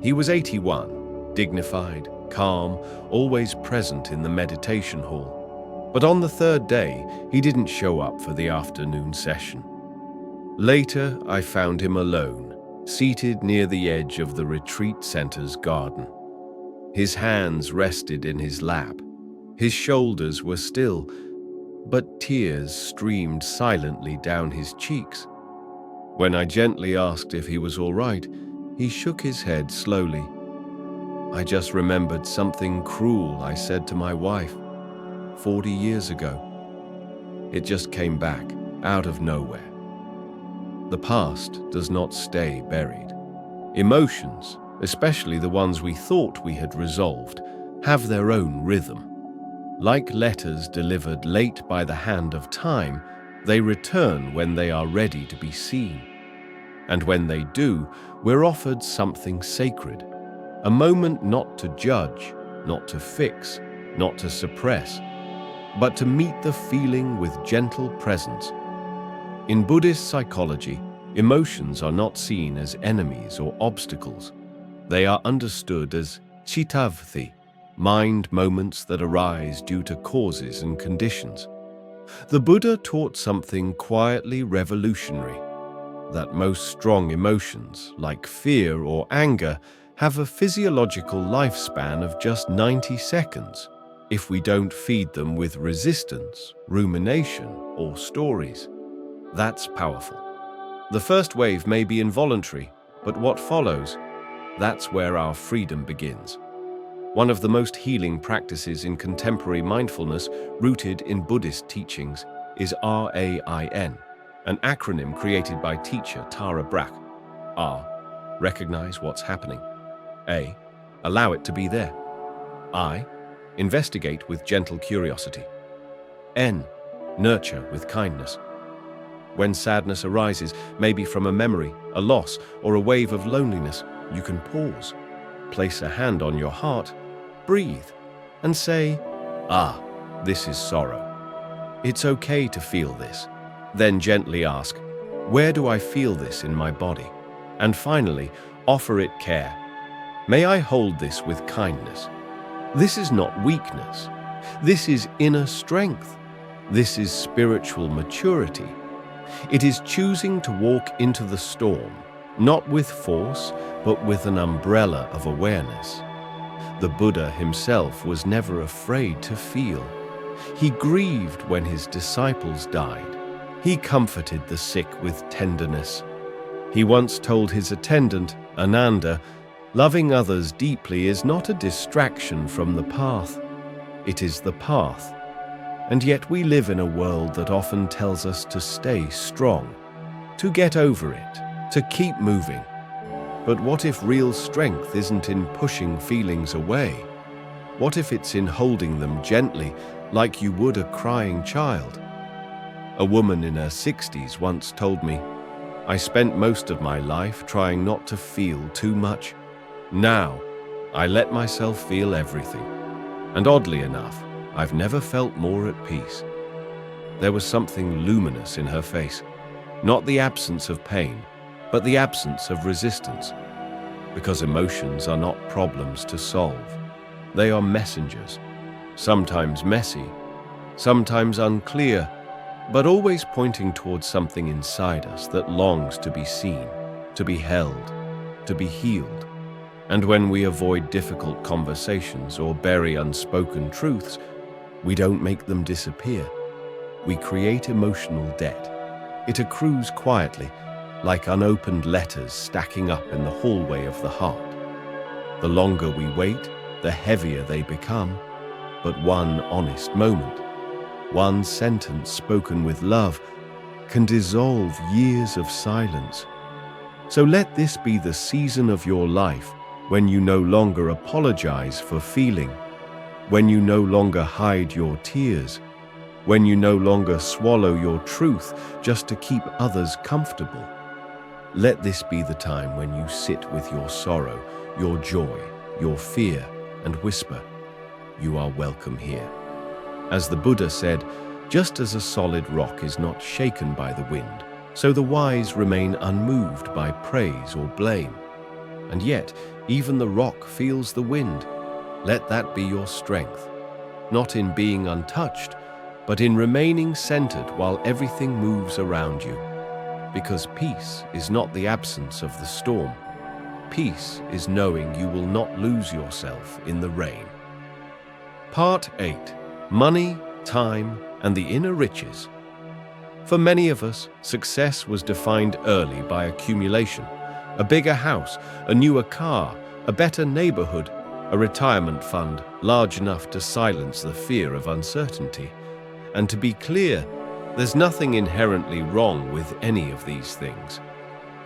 He was 81, dignified, calm, always present in the meditation hall. But on the third day, he didn't show up for the afternoon session. Later, I found him alone, seated near the edge of the retreat center's garden. His hands rested in his lap. His shoulders were still, but tears streamed silently down his cheeks. When I gently asked if he was all right, he shook his head slowly. "I just remembered something cruel I said to my wife 40 years ago. It just came back, out of nowhere." The past does not stay buried. Emotions, especially the ones we thought we had resolved, have their own rhythm. Like letters delivered late by the hand of time, they return when they are ready to be seen. And when they do, we're offered something sacred, a moment not to judge, not to fix, not to suppress, but to meet the feeling with gentle presence. In Buddhist psychology, emotions are not seen as enemies or obstacles. They are understood as cittavritti, mind moments that arise due to causes and conditions. The Buddha taught something quietly revolutionary, that most strong emotions, like fear or anger, have a physiological lifespan of just 90 seconds if we don't feed them with resistance, rumination, or stories. That's powerful. The first wave may be involuntary, but what follows, that's where our freedom begins. One of the most healing practices in contemporary mindfulness, rooted in Buddhist teachings, is RAIN, an acronym created by teacher Tara Brach. R. Recognize what's happening. A. Allow it to be there. I. Investigate with gentle curiosity. N. Nurture with kindness. When sadness arises, maybe from a memory, a loss, or a wave of loneliness, you can pause, place a hand on your heart, breathe, and say, "Ah, this is sorrow. It's okay to feel this." Then gently ask, "Where do I feel this in my body?" And finally, offer it care. May I hold this with kindness? This is not weakness. This is inner strength. This is spiritual maturity. It is choosing to walk into the storm, not with force, but with an umbrella of awareness. The Buddha himself was never afraid to feel. He grieved when his disciples died. He comforted the sick with tenderness. He once told his attendant, Ananda, loving others deeply is not a distraction from the path. It is the path. And yet we live in a world that often tells us to stay strong, to get over it, to keep moving. But what if real strength isn't in pushing feelings away? What if it's in holding them gently, like you would a crying child? A woman in her 60s once told me, "I spent most of my life trying not to feel too much. Now, I let myself feel everything. And oddly enough, I've never felt more at peace." There was something luminous in her face, not the absence of pain, but the absence of resistance. Because emotions are not problems to solve. They are messengers, sometimes messy, sometimes unclear, but always pointing towards something inside us that longs to be seen, to be held, to be healed. And when we avoid difficult conversations or bury unspoken truths, we don't make them disappear. We create emotional debt. It accrues quietly, like unopened letters stacking up in the hallway of the heart. The longer we wait, the heavier they become. But one honest moment, one sentence spoken with love, can dissolve years of silence. So let this be the season of your life when you no longer apologize for feeling, when you no longer hide your tears, when you no longer swallow your truth just to keep others comfortable. Let this be the time when you sit with your sorrow, your joy, your fear, and whisper, "You are welcome here." As the Buddha said, just as a solid rock is not shaken by the wind, so the wise remain unmoved by praise or blame. And yet, even the rock feels the wind. Let that be your strength, not in being untouched, but in remaining centered while everything moves around you. Because peace is not the absence of the storm. Peace is knowing you will not lose yourself in the rain. Part 8. Money, Time, and the Inner Riches. For many of us, success was defined early by accumulation. A bigger house, a newer car, a better neighborhood, a retirement fund large enough to silence the fear of uncertainty. And to be clear, there's nothing inherently wrong with any of these things.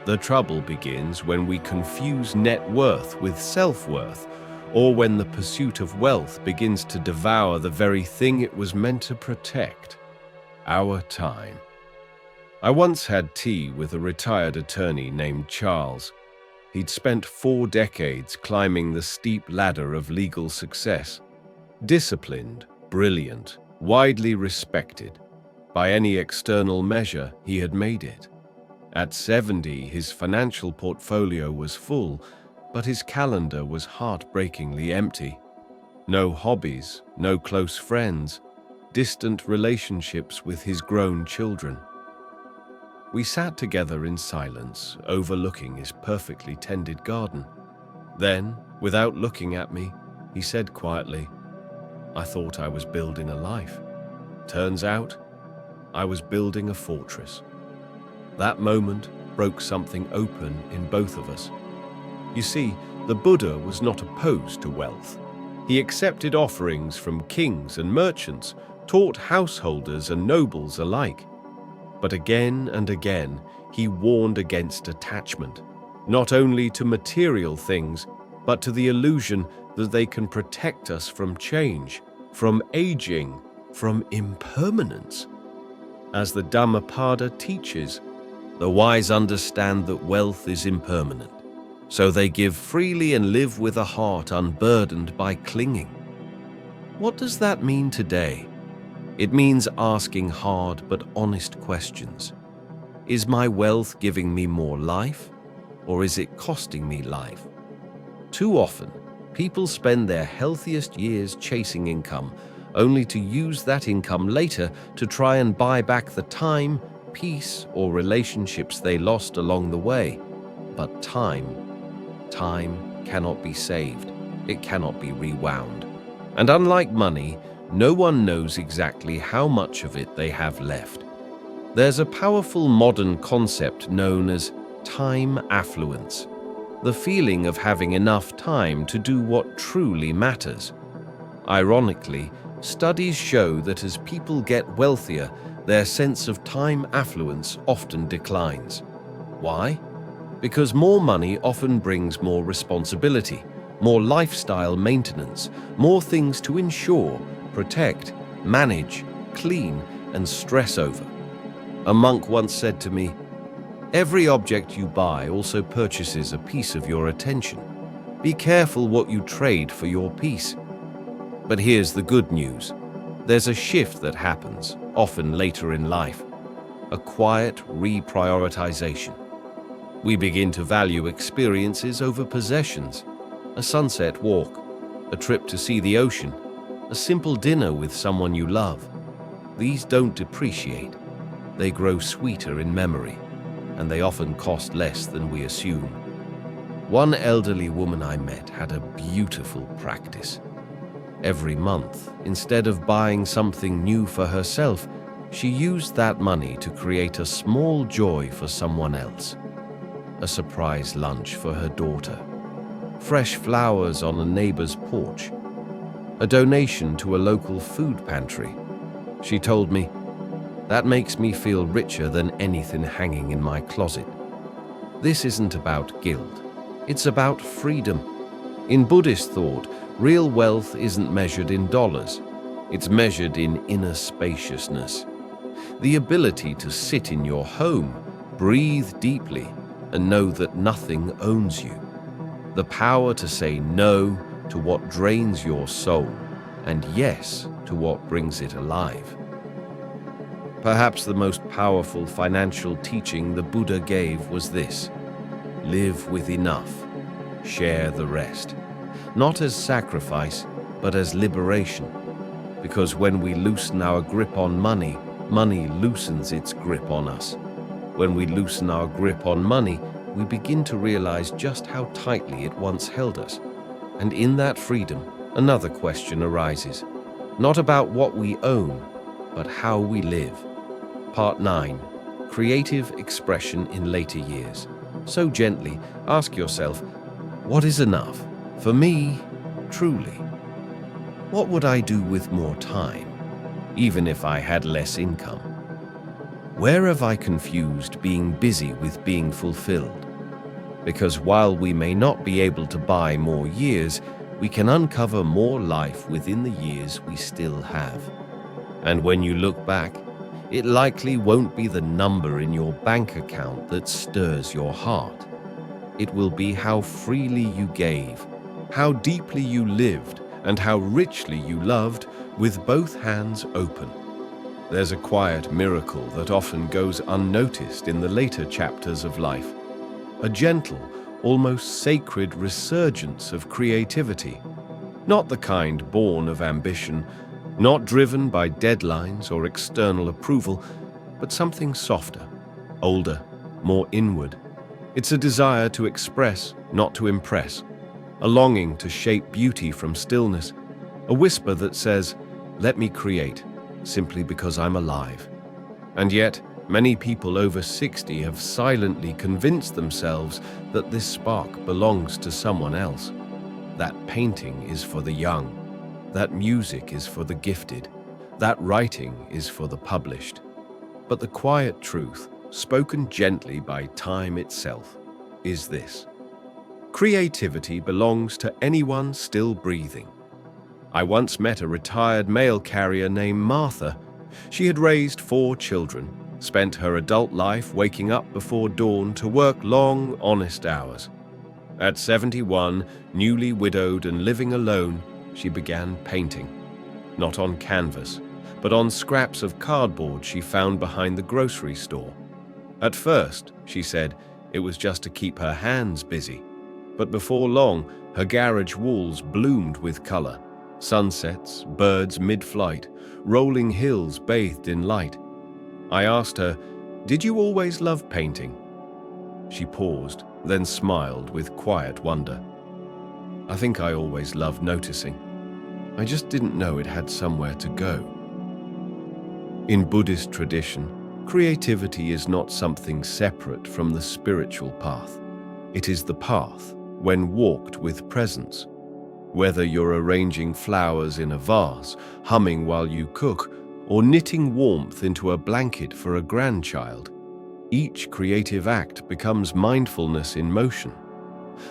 The trouble begins when we confuse net worth with self-worth, or when the pursuit of wealth begins to devour the very thing it was meant to protect: our time. I once had tea with a retired attorney named Charles. He'd spent 4 decades climbing the steep ladder of legal success. Disciplined, brilliant, widely respected. By any external measure, he had made it. At 70, his financial portfolio was full, but his calendar was heartbreakingly empty. No hobbies, no close friends, distant relationships with his grown children. We sat together in silence, overlooking his perfectly tended garden. Then, without looking at me, he said quietly, "I thought I was building a life. Turns out, I was building a fortress." That moment broke something open in both of us. You see, the Buddha was not opposed to wealth. He accepted offerings from kings and merchants, taught householders and nobles alike. But again and again, he warned against attachment. not only to material things, but to the illusion that they can protect us from change, from aging, from impermanence. As the Dhammapada teaches, the wise understand that wealth is impermanent, so they give freely and live with a heart unburdened by clinging. What does that mean today? It means asking hard but honest questions. Is my wealth giving me more life, or is it costing me life? Too often, people spend their healthiest years chasing income, only to use that income later to try and buy back the time, peace, or relationships they lost along the way. But time cannot be saved. It cannot be rewound. And unlike money, no one knows exactly how much of it they have left. There's a powerful modern concept known as time affluence, the feeling of having enough time to do what truly matters. Ironically, studies show that as people get wealthier, their sense of time affluence often declines. Why? Because more money often brings more responsibility, more lifestyle maintenance, more things to insure, protect, manage, clean, and stress over. A monk once said to me, "Every object you buy also purchases a piece of your attention. Be careful what you trade for your peace." But here's the good news. There's a shift that happens, often later in life, a quiet reprioritization. We begin to value experiences over possessions, a sunset walk, a trip to see the ocean, a simple dinner with someone you love. These don't depreciate. They grow sweeter in memory, and they often cost less than we assume. One elderly woman I met had a beautiful practice. Every month, instead of buying something new for herself, she used that money to create a small joy for someone else. A surprise lunch for her daughter, fresh flowers on a neighbor's porch, a donation to a local food pantry. She told me, "That makes me feel richer than anything hanging in my closet." This isn't about guilt. It's about freedom. In Buddhist thought, real wealth isn't measured in dollars. It's measured in inner spaciousness. The ability to sit in your home, breathe deeply, and know that nothing owns you. The power to say no to what drains your soul, and yes to what brings it alive. Perhaps the most powerful financial teaching the Buddha gave was this: live with enough, share the rest. Not as sacrifice, but as liberation. Because when we loosen our grip on money, money loosens its grip on us. When we loosen our grip on money, we begin to realize just how tightly it once held us. And in that freedom, another question arises. Not about what we own, but how we live. Part 9. Creative expression in later years. So gently, ask yourself, what is enough? For me, truly. What would I do with more time, even if I had less income? Where have I confused being busy with being fulfilled? Because while we may not be able to buy more years, we can uncover more life within the years we still have. And when you look back, it likely won't be the number in your bank account that stirs your heart. It will be how freely you gave, how deeply you lived, and how richly you loved with both hands open. There's a quiet miracle that often goes unnoticed in the later chapters of life. A gentle, almost sacred resurgence of creativity. Not the kind born of ambition, not driven by deadlines or external approval, but something softer, older, more inward. It's a desire to express, not to impress. A longing to shape beauty from stillness. A whisper that says, "Let me create, simply because I'm alive." And yet, many people over 60 have silently convinced themselves that this spark belongs to someone else. That painting is for the young. That music is for the gifted. That writing is for the published. But the quiet truth, spoken gently by time itself, is this: creativity belongs to anyone still breathing. I once met a retired mail carrier named Martha. She had raised 4 children, spent her adult life waking up before dawn to work long, honest hours. At 71, newly widowed and living alone, she began painting. Not on canvas, but on scraps of cardboard she found behind the grocery store. At first, she said, it was just to keep her hands busy. But before long, her garage walls bloomed with color. Sunsets, birds mid-flight, rolling hills bathed in light. I asked her, "Did you always love painting?" She paused, then smiled with quiet wonder. "I think I always loved noticing. I just didn't know it had somewhere to go." In Buddhist tradition, creativity is not something separate from the spiritual path. It is the path when walked with presence. Whether you're arranging flowers in a vase, humming while you cook, or knitting warmth into a blanket for a grandchild, each creative act becomes mindfulness in motion.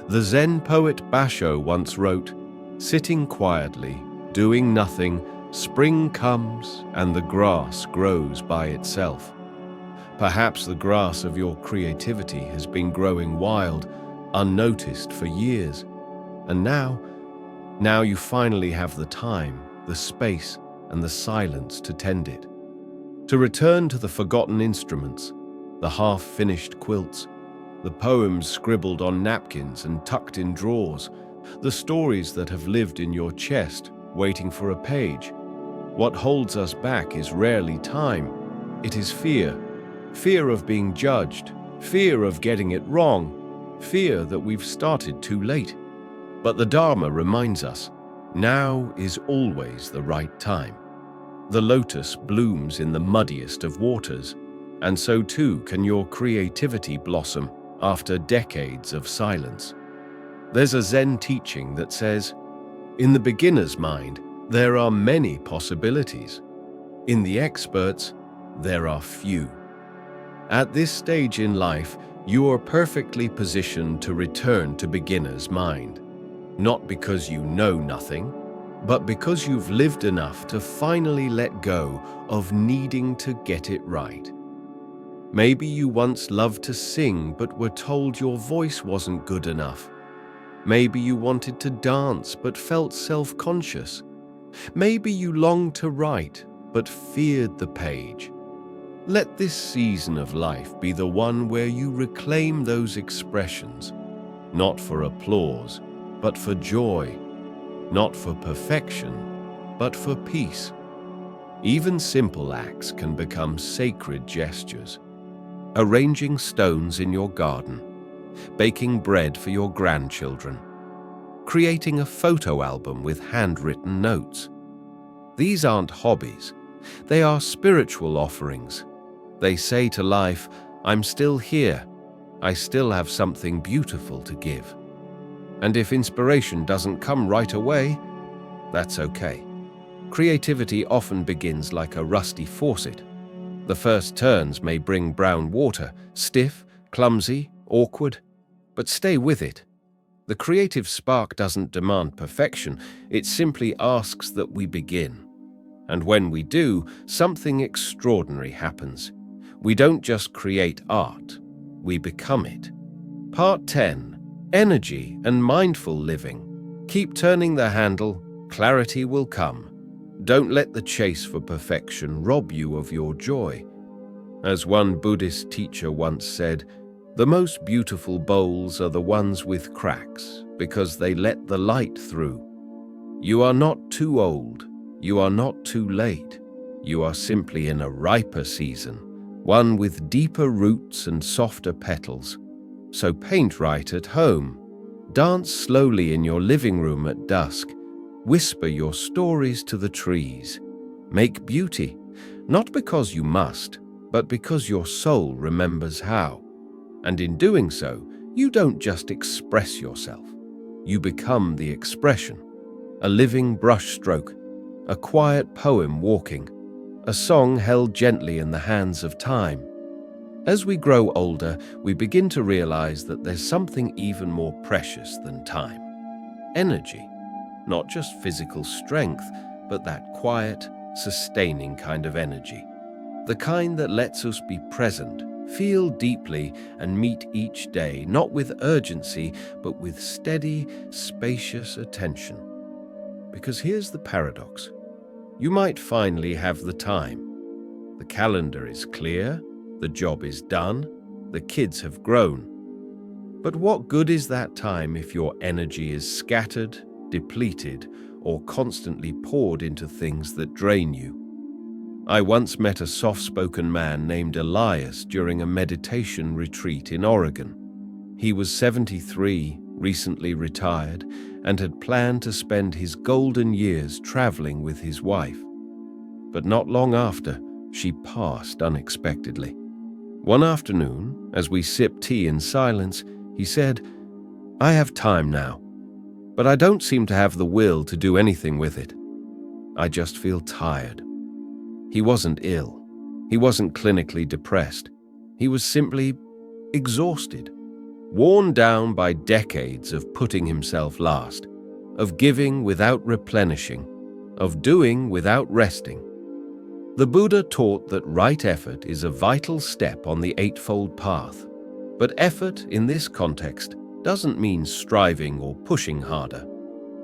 The Zen poet Basho once wrote, "Sitting quietly, doing nothing, spring comes and the grass grows by itself." Perhaps the grass of your creativity has been growing wild, unnoticed for years, and now you finally have the time, the space, and the silence to tend it. To return to the forgotten instruments, the half-finished quilts, the poems scribbled on napkins and tucked in drawers, the stories that have lived in your chest, waiting for a page. What holds us back is rarely time. It is fear. Fear of being judged, fear of getting it wrong, fear that we've started too late. But the Dharma reminds us, now is always the right time. The lotus blooms in the muddiest of waters, and so too can your creativity blossom after decades of silence. There's a Zen teaching that says, in the beginner's mind, there are many possibilities. In the expert's, there are few. At this stage in life, you are perfectly positioned to return to beginner's mind. Not because you know nothing, but because you've lived enough to finally let go of needing to get it right. Maybe you once loved to sing but were told your voice wasn't good enough. Maybe you wanted to dance but felt self-conscious. Maybe you longed to write but feared the page. Let this season of life be the one where you reclaim those expressions, not for applause, but for joy, not for perfection, but for peace. Even simple acts can become sacred gestures. Arranging stones in your garden, baking bread for your grandchildren, creating a photo album with handwritten notes. These aren't hobbies, they are spiritual offerings. They say to life, I'm still here, I still have something beautiful to give. And if inspiration doesn't come right away, that's okay. Creativity often begins like a rusty faucet. The first turns may bring brown water, stiff, clumsy, awkward, but stay with it. The creative spark doesn't demand perfection, it simply asks that we begin. And when we do, something extraordinary happens. We don't just create art, we become it. Part 10. Energy and mindful living. Keep turning the handle, clarity will come. Don't let the chase for perfection rob you of your joy. As one Buddhist teacher once said, the most beautiful bowls are the ones with cracks because they let the light through. You are not too old, you are not too late. You are simply in a riper season, one with deeper roots and softer petals. So paint right at home. Dance slowly in your living room at dusk. Whisper your stories to the trees. Make beauty, not because you must, but because your soul remembers how. And in doing so, you don't just express yourself. You become the expression. A living brushstroke, a quiet poem walking, a song held gently in the hands of time. As we grow older, we begin to realize that there's something even more precious than time. Energy. Not just physical strength, but that quiet, sustaining kind of energy. The kind that lets us be present, feel deeply, and meet each day, not with urgency, but with steady, spacious attention. Because here's the paradox. You might finally have the time. The calendar is clear, the job is done, the kids have grown. But what good is that time if your energy is scattered, depleted, or constantly poured into things that drain you? I once met a soft-spoken man named Elias during a meditation retreat in Oregon. He was 73, recently retired, and had planned to spend his golden years traveling with his wife. But not long after, she passed unexpectedly. One afternoon, as we sipped tea in silence, he said, "I have time now, but I don't seem to have the will to do anything with it. I just feel tired." He wasn't ill. He wasn't clinically depressed. He was simply exhausted, worn down by decades of putting himself last, of giving without replenishing, of doing without resting. The Buddha taught that right effort is a vital step on the Eightfold Path. But effort in this context doesn't mean striving or pushing harder.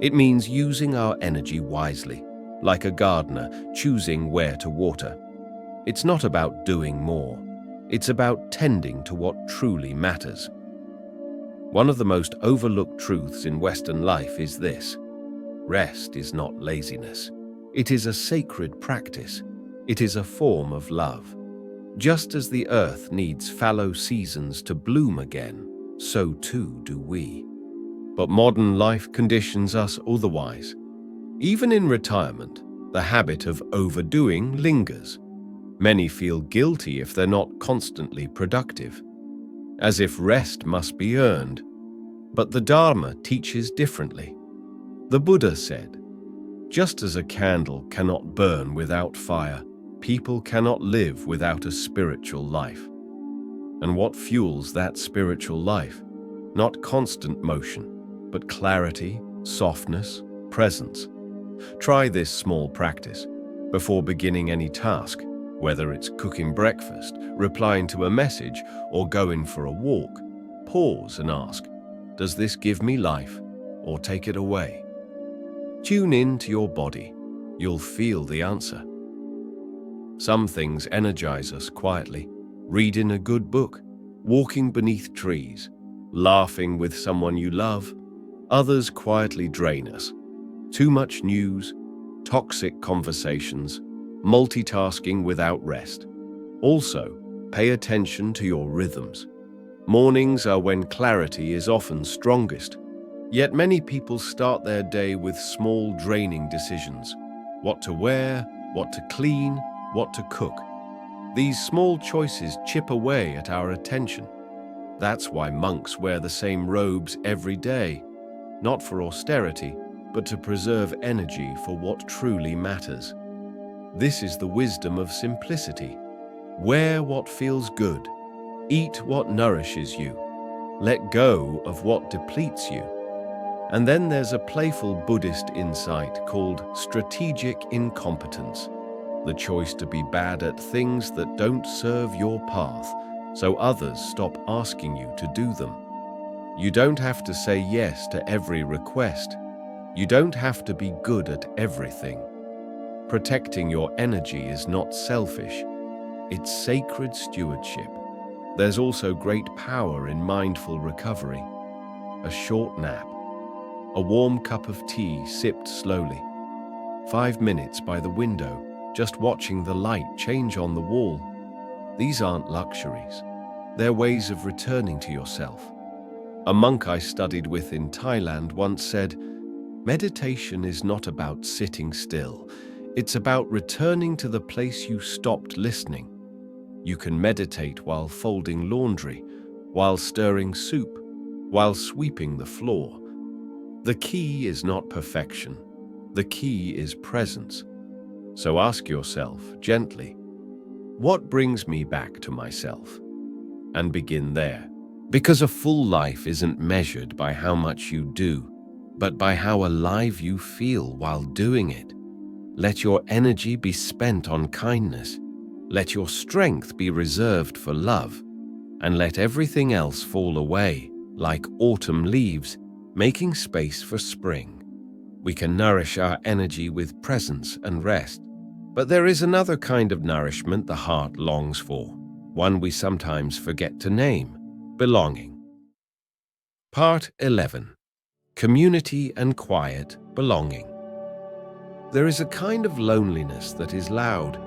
It means using our energy wisely, like a gardener choosing where to water. It's not about doing more. It's about tending to what truly matters. One of the most overlooked truths in Western life is this: rest is not laziness. It is a sacred practice. It is a form of love. Just as the earth needs fallow seasons to bloom again, so too do we. But modern life conditions us otherwise. Even in retirement, the habit of overdoing lingers. Many feel guilty if they're not constantly productive, as if rest must be earned. But the Dharma teaches differently. The Buddha said, "Just as a candle cannot burn without fire, people cannot live without a spiritual life." And what fuels that spiritual life? Not constant motion, but clarity, softness, presence. Try this small practice. Before beginning any task, whether it's cooking breakfast, replying to a message, or going for a walk, pause and ask, does this give me life or take it away? Tune in to your body. You'll feel the answer. Some things energize us quietly. Reading a good book, walking beneath trees, laughing with someone you love. Others quietly drain us. Too much news, toxic conversations, multitasking without rest. Also, pay attention to your rhythms. Mornings are when clarity is often strongest. Yet many people start their day with small draining decisions. What to wear, what to clean, what to cook. These small choices chip away at our attention. That's why monks wear the same robes every day, not for austerity, but to preserve energy for what truly matters. This is the wisdom of simplicity. Wear what feels good. Eat what nourishes you. Let go of what depletes you. And then there's a playful Buddhist insight called strategic incompetence, the choice to be bad at things that don't serve your path, so others stop asking you to do them. You don't have to say yes to every request. You don't have to be good at everything. Protecting your energy is not selfish. It's sacred stewardship. There's also great power in mindful recovery. A short nap. A warm cup of tea sipped slowly. 5 minutes by the window, just watching the light change on the wall. These aren't luxuries. They're ways of returning to yourself. A monk I studied with in Thailand once said, "Meditation is not about sitting still. It's about returning to the place you stopped listening." You can meditate while folding laundry, while stirring soup, while sweeping the floor. The key is not perfection. The key is presence. So ask yourself gently, what brings me back to myself? and begin there. Because a full life isn't measured by how much you do, but by how alive you feel while doing it. Let your energy be spent on kindness. Let your strength be reserved for love, and let everything else fall away, like autumn leaves, making space for spring. We can nourish our energy with presence and rest, but there is another kind of nourishment the heart longs for, one we sometimes forget to name: belonging. Part 11. Community and quiet belonging. There is a kind of loneliness that is loud,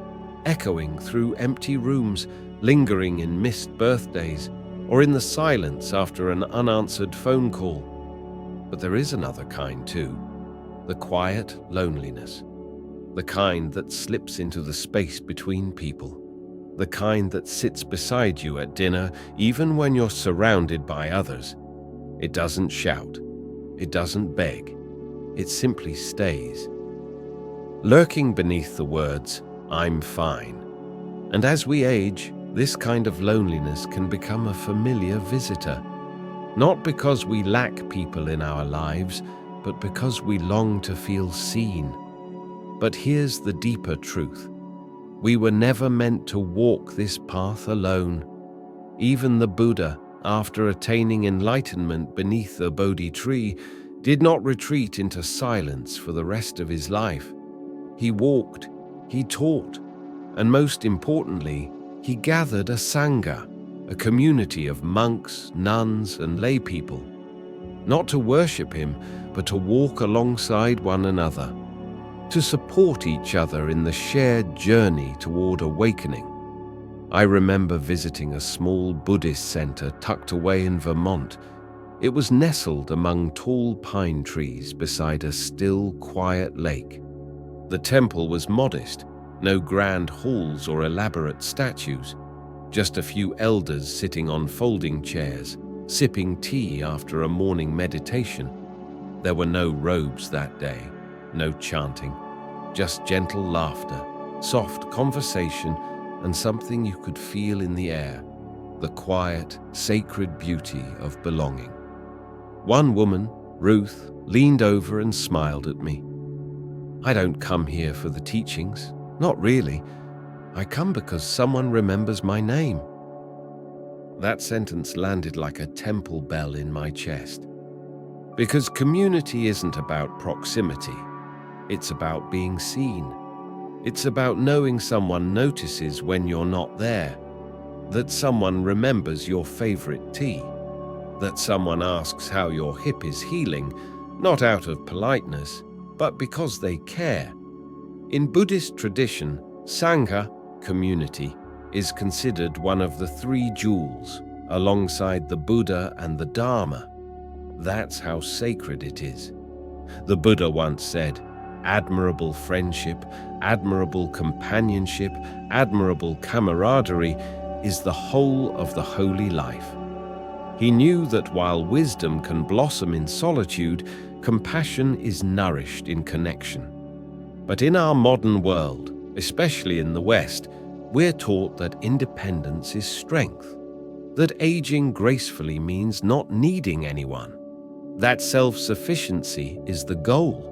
echoing through empty rooms, lingering in missed birthdays, or in the silence after an unanswered phone call. But there is another kind too, the quiet loneliness, the kind that slips into the space between people, the kind that sits beside you at dinner even when you're surrounded by others. It doesn't shout, it doesn't beg, it simply stays, lurking beneath the words, "I'm fine." And as we age, this kind of loneliness can become a familiar visitor, not because we lack people in our lives, but because we long to feel seen. But here's the deeper truth. We were never meant to walk this path alone. Even the Buddha, after attaining enlightenment beneath the Bodhi tree, did not retreat into silence for the rest of his life. He walked, he taught, and most importantly, he gathered a sangha, a community of monks, nuns, and lay people, not to worship him, but to walk alongside one another, to support each other in the shared journey toward awakening. I remember visiting a small Buddhist center tucked away in Vermont. It was nestled among tall pine trees beside a still, quiet lake. The temple was modest, no grand halls or elaborate statues, just a few elders sitting on folding chairs, sipping tea after a morning meditation. There were no robes that day, no chanting, just gentle laughter, soft conversation, and something you could feel in the air, the quiet, sacred beauty of belonging. One woman, Ruth, leaned over and smiled at me. "I don't come here for the teachings, not really. I come because someone remembers my name." That sentence landed like a temple bell in my chest. Because community isn't about proximity. It's about being seen. It's about knowing someone notices when you're not there, that someone remembers your favorite tea, that someone asks how your hip is healing, not out of politeness, but because they care. In Buddhist tradition, Sangha, community, is considered one of the three jewels, alongside the Buddha and the Dharma. That's how sacred it is. The Buddha once said, "Admirable friendship, admirable companionship, admirable camaraderie is the whole of the holy life." He knew that while wisdom can blossom in solitude, compassion is nourished in connection. But in our modern world, especially in the West, we're taught that independence is strength, that aging gracefully means not needing anyone, that self-sufficiency is the goal.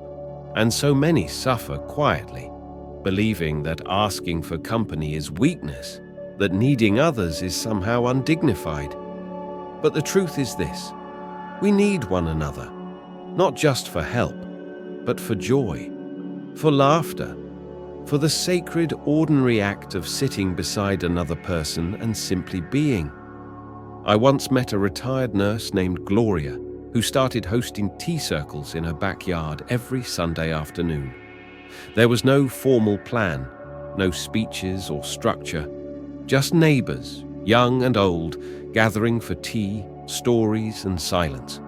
And so many suffer quietly, believing that asking for company is weakness, that needing others is somehow undignified. But the truth is this: we need one another, not just for help, but for joy, for laughter, for the sacred, ordinary act of sitting beside another person and simply being. I once met a retired nurse named Gloria, who started hosting tea circles in her backyard every Sunday afternoon. There was no formal plan, no speeches or structure, just neighbors, young and old, gathering for tea, stories, and silence.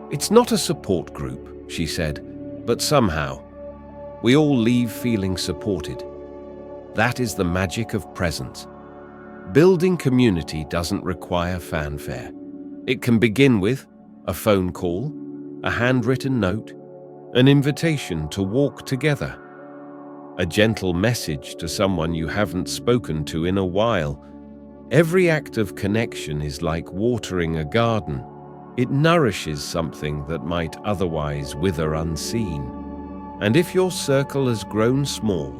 "It's not a support group," she said, "but somehow, we all leave feeling supported." That is the magic of presence. Building community doesn't require fanfare. It can begin with a phone call, a handwritten note, an invitation to walk together, a gentle message to someone you haven't spoken to in a while, Every act of connection is like watering a garden. It nourishes something that might otherwise wither unseen. And if your circle has grown small,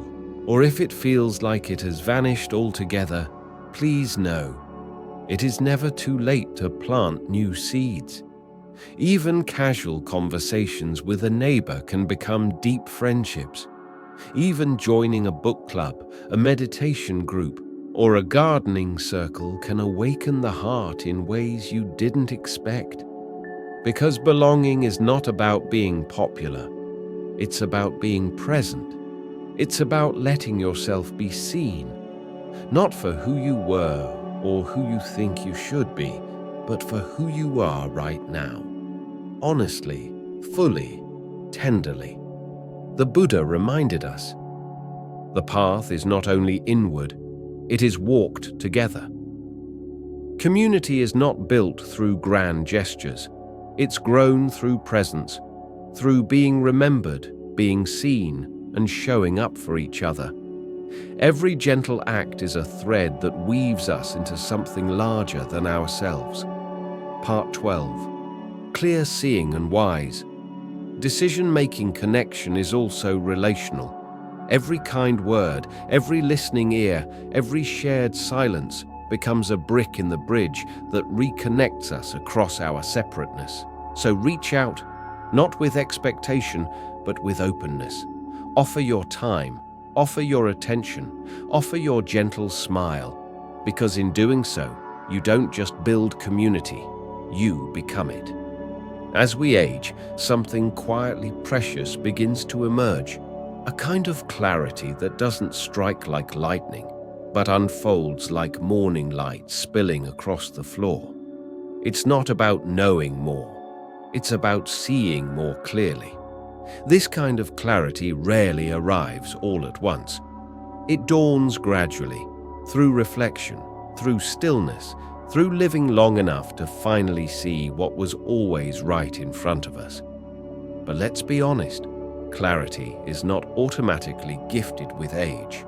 or if it feels like it has vanished altogether, please know, it is never too late to plant new seeds. Even casual conversations with a neighbor can become deep friendships. Even joining a book club, a meditation group, or a gardening circle can awaken the heart in ways you didn't expect. Because belonging is not about being popular. It's about being present. It's about letting yourself be seen, not for who you were or who you think you should be, but for who you are right now. Honestly, fully, tenderly. The Buddha reminded us, the path is not only inward, it is walked together. Community is not built through grand gestures. It's grown through presence, through being remembered, being seen, and showing up for each other. Every gentle act is a thread that weaves us into something larger than ourselves. Part 12. Clear seeing and wise. Decision-making connection is also relational. Every kind word, every listening ear, every shared silence becomes a brick in the bridge that reconnects us across our separateness. So reach out, not with expectation, but with openness. Offer your time, offer your attention, offer your gentle smile, because in doing so, you don't just build community, you become it. As we age, something quietly precious begins to emerge, a kind of clarity that doesn't strike like lightning, but unfolds like morning light spilling across the floor. It's not about knowing more, it's about seeing more clearly. This kind of clarity rarely arrives all at once. It dawns gradually, through reflection, through stillness, through living long enough to finally see what was always right in front of us. But let's be honest, clarity is not automatically gifted with age.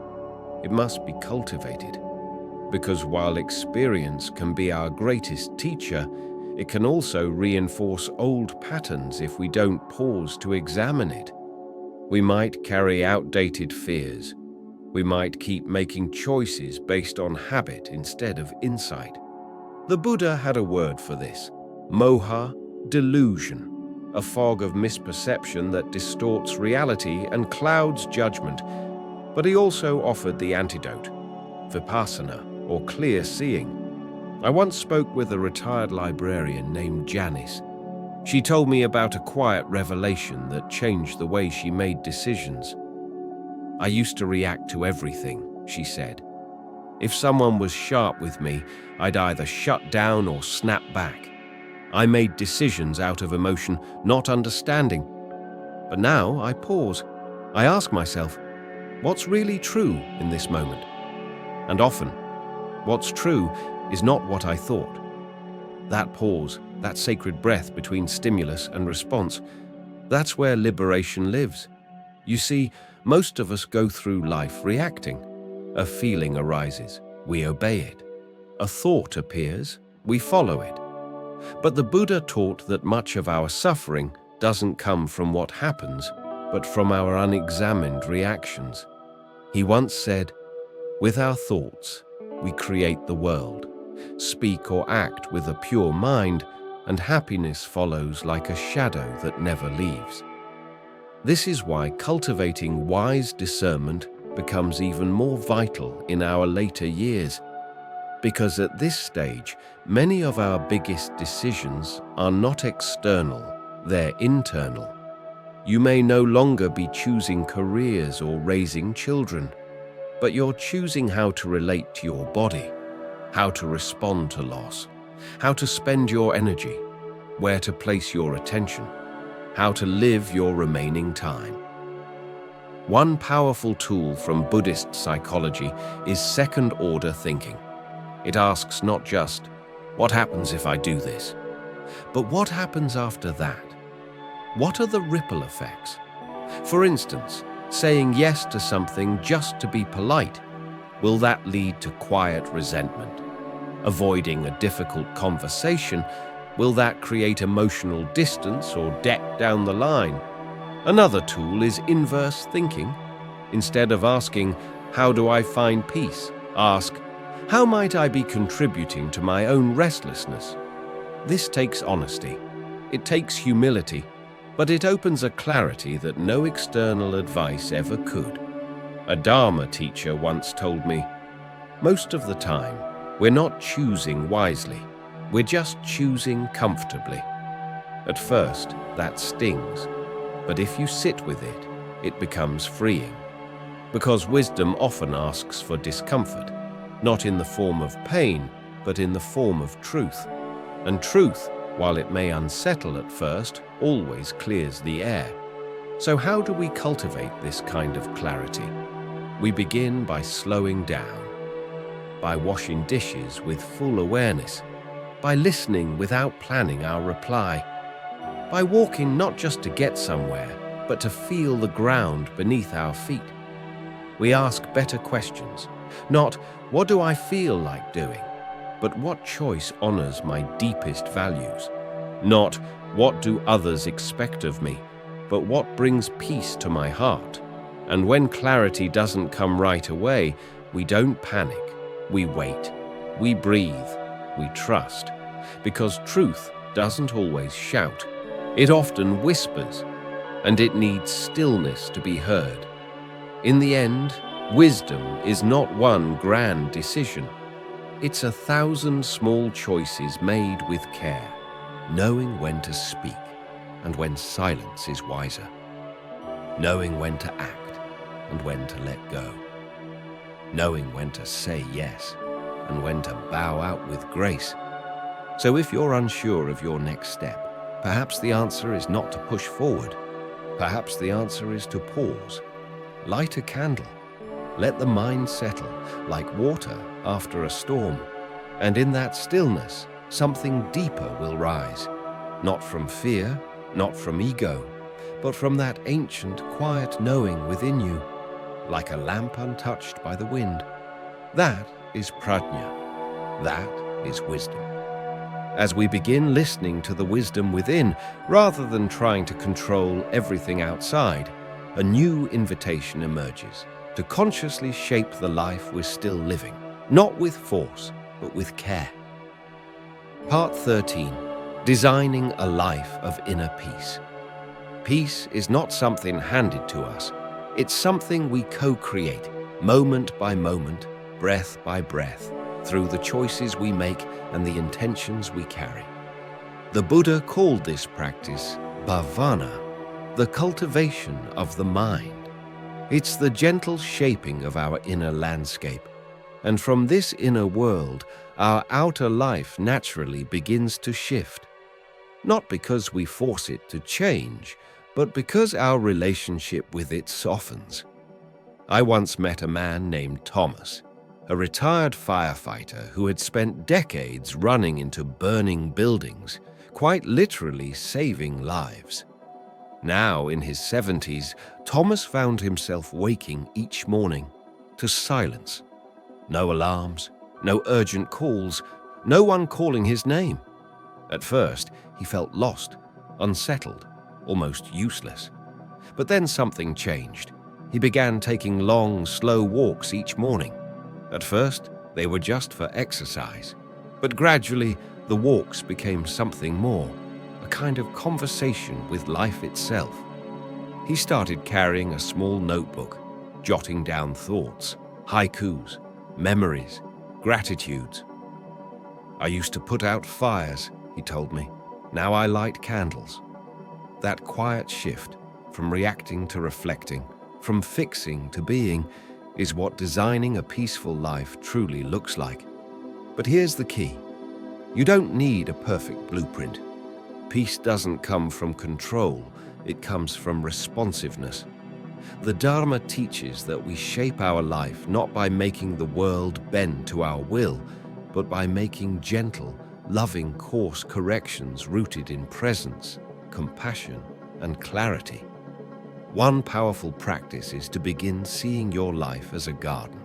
It must be cultivated. Because while experience can be our greatest teacher, it can also reinforce old patterns if we don't pause to examine it. We might carry outdated fears. We might keep making choices based on habit instead of insight. The Buddha had a word for this: moha, delusion, a fog of misperception that distorts reality and clouds judgment. But he also offered the antidote: vipassana, or clear seeing. I once spoke with a retired librarian named Janice. She told me about a quiet revelation that changed the way she made decisions. I used to react to everything, she said. If someone was sharp with me, I'd either shut down or snap back. I made decisions out of emotion, not understanding. But now I pause. I ask myself, what's really true in this moment? And often, what's true is not what I thought. That pause, that sacred breath between stimulus and response, that's where liberation lives. You see, most of us go through life reacting. A feeling arises, we obey it. A thought appears, we follow it. But the Buddha taught that much of our suffering doesn't come from what happens, but from our unexamined reactions. He once said, "With our thoughts, we create the world. Speak or act with a pure mind, and happiness follows like a shadow that never leaves." This is why cultivating wise discernment becomes even more vital in our later years. Because at this stage, many of our biggest decisions are not external, they're internal. You may no longer be choosing careers or raising children, but you're choosing how to relate to your body, how to respond to loss, how to spend your energy, where to place your attention, how to live your remaining time. One powerful tool from Buddhist psychology is second-order thinking. It asks not just, what happens if I do this? But what happens after that? What are the ripple effects? For instance, saying yes to something just to be polite, will that lead to quiet resentment? Avoiding a difficult conversation, will that create emotional distance or debt down the line? Another tool is inverse thinking. Instead of asking, "How do I find peace?" ask, "How might I be contributing to my own restlessness?" This takes honesty. It takes humility, but it opens a clarity that no external advice ever could. A Dharma teacher once told me, "Most of the time, we're not choosing wisely. We're just choosing comfortably." At first, that stings, but if you sit with it, it becomes freeing. Because wisdom often asks for discomfort, not in the form of pain, but in the form of truth. And truth, while it may unsettle at first, always clears the air. So how do we cultivate this kind of clarity? We begin by slowing down, by washing dishes with full awareness, by listening without planning our reply, by walking not just to get somewhere, but to feel the ground beneath our feet. We ask better questions, not "What do I feel like doing?" but "What choice honors my deepest values?" Not "What do others expect of me?" but "What brings peace to my heart?" And when clarity doesn't come right away, we don't panic. We wait, we breathe, we trust. Because truth doesn't always shout. It often whispers, and it needs stillness to be heard. In the end, wisdom is not one grand decision. It's 1,000 small choices made with care, knowing when to speak and when silence is wiser, knowing when to act and when to let go, knowing when to say yes and when to bow out with grace. So if you're unsure of your next step, perhaps the answer is not to push forward. Perhaps the answer is to pause, light a candle, let the mind settle like water after a storm. And in that stillness, something deeper will rise, not from fear, not from ego, but from that ancient, quiet knowing within you, like a lamp untouched by the wind. That is prajna. That is wisdom. As we begin listening to the wisdom within, rather than trying to control everything outside, a new invitation emerges to consciously shape the life we're still living, not with force, but with care. Part 13. Designing a life of inner peace. Peace is not something handed to us. It's something we co-create, moment by moment, breath by breath, through the choices we make and the intentions we carry. The Buddha called this practice bhavana, the cultivation of the mind. It's the gentle shaping of our inner landscape. And from this inner world, our outer life naturally begins to shift. Not because we force it to change, but because our relationship with it softens. I once met a man named Thomas, a retired firefighter who had spent decades running into burning buildings, quite literally saving lives. Now, in his 70s, Thomas found himself waking each morning to silence. No alarms, no urgent calls, no one calling his name. At first, he felt lost, unsettled, almost useless. But then something changed. He began taking long, slow walks each morning. At first, they were just for exercise. But gradually, the walks became something more, a kind of conversation with life itself. He started carrying a small notebook, jotting down thoughts, haikus, memories, gratitudes. "I used to put out fires," he told me. "Now I light candles." That quiet shift, from reacting to reflecting, from fixing to being, is what designing a peaceful life truly looks like. But here's the key. You don't need a perfect blueprint. Peace doesn't come from control, it comes from responsiveness. The Dharma teaches that we shape our life not by making the world bend to our will, but by making gentle, loving course corrections rooted in presence, compassion, and clarity. One powerful practice is to begin seeing your life as a garden.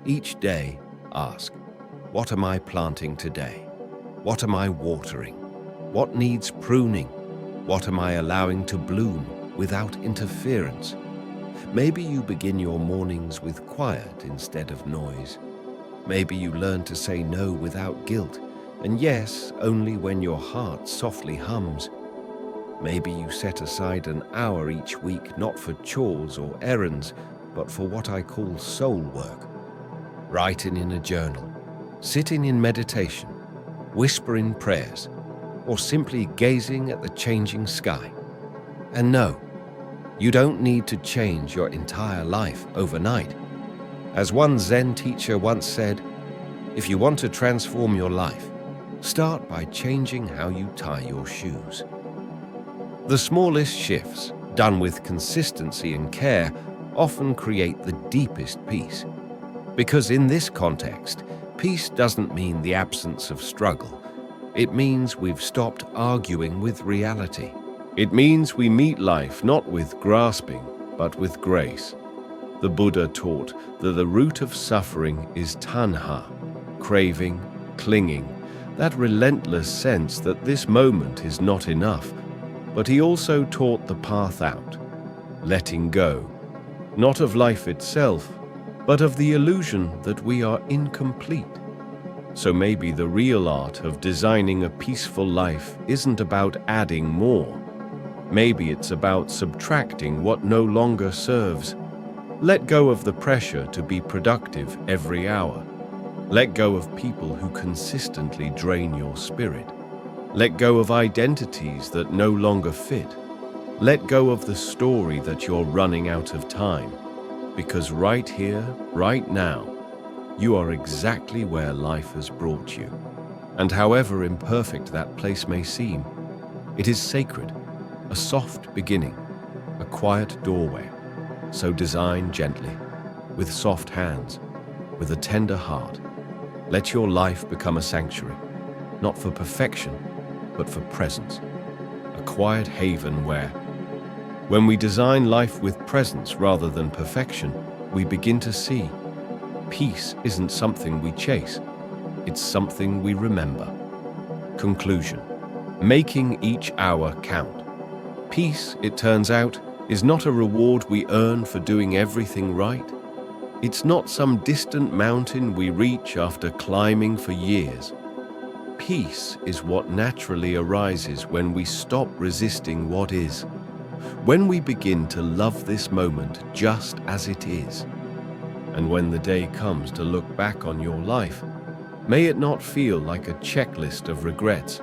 Each day, ask, What am I planting today? What am I watering? What needs pruning? What am I allowing to bloom without interference? Maybe you begin your mornings with quiet instead of noise. Maybe you learn to say no without guilt, and yes, only when your heart softly hums. Maybe you set aside an hour each week not for chores or errands, but for what I call soul work. Writing in a journal, sitting in meditation, whispering prayers, or simply gazing at the changing sky. And no, you don't need to change your entire life overnight. As one Zen teacher once said, if you want to transform your life, start by changing how you tie your shoes. The smallest shifts, done with consistency and care, often create the deepest peace. Because in this context, peace doesn't mean the absence of struggle. It means we've stopped arguing with reality. It means we meet life not with grasping, but with grace. The Buddha taught that the root of suffering is tanha, craving, clinging, that relentless sense that this moment is not enough. But he also taught the path out, letting go, not of life itself, but of the illusion that we are incomplete. So maybe the real art of designing a peaceful life isn't about adding more. Maybe it's about subtracting what no longer serves. Let go of the pressure to be productive every hour. Let go of people who consistently drain your spirit. Let go of identities that no longer fit. Let go of the story that you're running out of time. Because right here, right now, you are exactly where life has brought you. And however imperfect that place may seem, it is sacred, a soft beginning, a quiet doorway. So design gently, with soft hands, with a tender heart. Let your life become a sanctuary, not for perfection, but for presence, a quiet haven where, when we design life with presence rather than perfection, we begin to see peace isn't something we chase, it's something we remember. Conclusion: making each hour count. Peace, it turns out, is not a reward we earn for doing everything right. It's not some distant mountain we reach after climbing for years. Peace is what naturally arises when we stop resisting what is, when we begin to love this moment just as it is. And when the day comes to look back on your life, may it not feel like a checklist of regrets.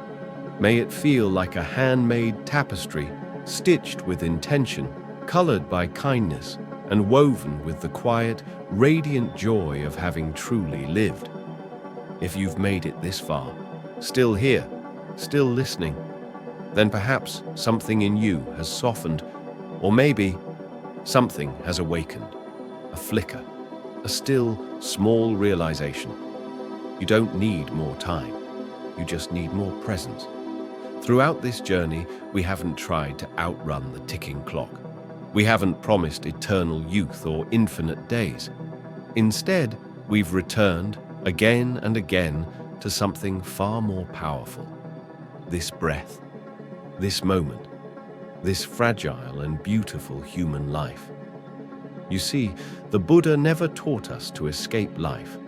May it feel like a handmade tapestry, stitched with intention, colored by kindness, and woven with the quiet, radiant joy of having truly lived. If you've made it this far, still here, still listening, then perhaps something in you has softened, or maybe something has awakened, a flicker, a still, small realization. You don't need more time, you just need more presence. Throughout this journey, we haven't tried to outrun the ticking clock. We haven't promised eternal youth or infinite days. Instead, we've returned again and again to something far more powerful. This breath, this moment, this fragile and beautiful human life. You see, the Buddha never taught us to escape life.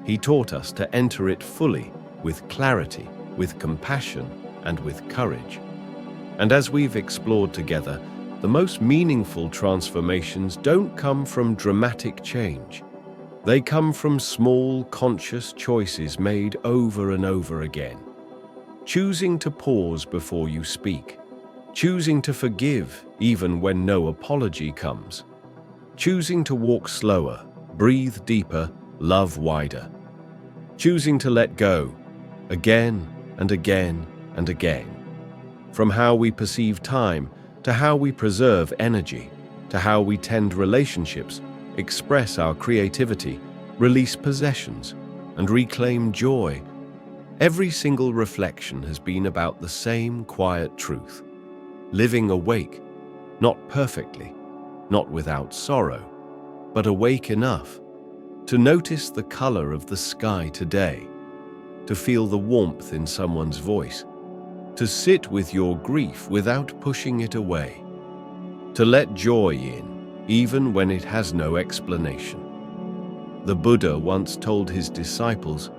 He taught us to enter it fully, with clarity, with compassion, and with courage. And as we've explored together, the most meaningful transformations don't come from dramatic change. They come from small, conscious choices made over and over again. Choosing to pause before you speak. Choosing to forgive even when no apology comes. Choosing to walk slower, breathe deeper, love wider. Choosing to let go, again and again and again. From how we perceive time, to how we preserve energy, to how we tend relationships, express our creativity, release possessions, and reclaim joy. Every single reflection has been about the same quiet truth. Living awake, not perfectly, not without sorrow, but awake enough to notice the color of the sky today, to feel the warmth in someone's voice, to sit with your grief without pushing it away, to let joy in, even when it has no explanation. The Buddha once told his disciples,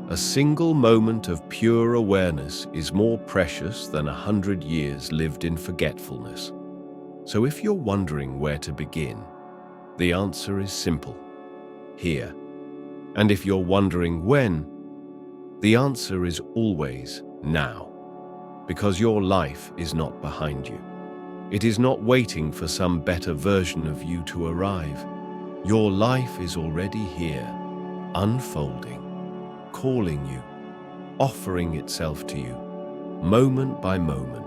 "A single moment of pure awareness is more precious than 100 years lived in forgetfulness." So if you're wondering where to begin, the answer is simple: here. And if you're wondering when, the answer is always now. Because your life is not behind you. It is not waiting for some better version of you to arrive. Your life is already here, unfolding, calling you, offering itself to you, moment by moment.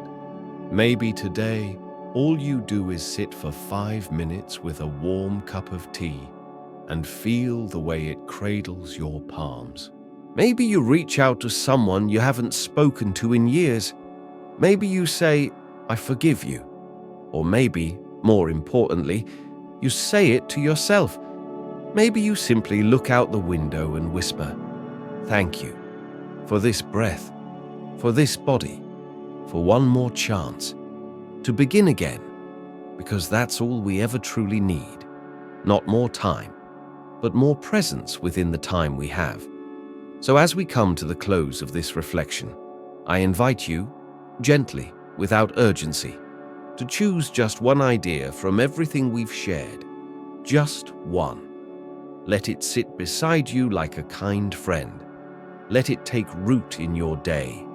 Maybe today, all you do is sit for 5 minutes with a warm cup of tea and feel the way it cradles your palms. Maybe you reach out to someone you haven't spoken to in years. Maybe you say, "I forgive you." Or maybe, more importantly, you say it to yourself. Maybe you simply look out the window and whisper, "Thank you for this breath, for this body, for one more chance to begin again," because that's all we ever truly need. Not more time, but more presence within the time we have. So as we come to the close of this reflection, I invite you, gently, without urgency, to choose just one idea from everything we've shared. Just one. Let it sit beside you like a kind friend. Let it take root in your day.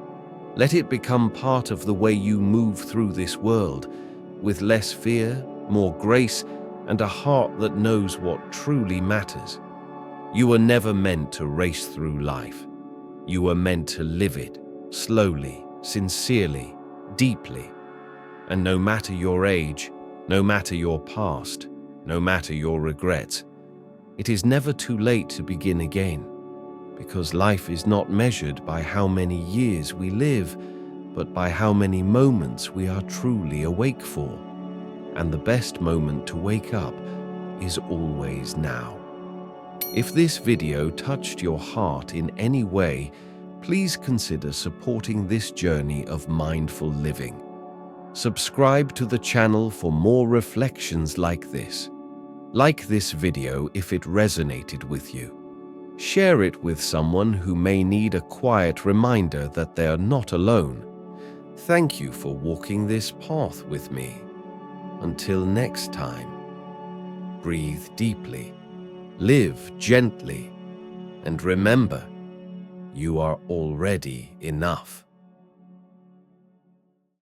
Let it become part of the way you move through this world, with less fear, more grace, and a heart that knows what truly matters. You were never meant to race through life. You were meant to live it, slowly, sincerely, deeply. And no matter your age, no matter your past, no matter your regrets, it is never too late to begin again. Because life is not measured by how many years we live, but by how many moments we are truly awake for. And the best moment to wake up is always now. If this video touched your heart in any way, please consider supporting this journey of mindful living. Subscribe to the channel for more reflections like this. Like this video if it resonated with you. Share it with someone who may need a quiet reminder that they are not alone. Thank you for walking this path with me. Until next time, breathe deeply, live gently, and remember, you are already enough.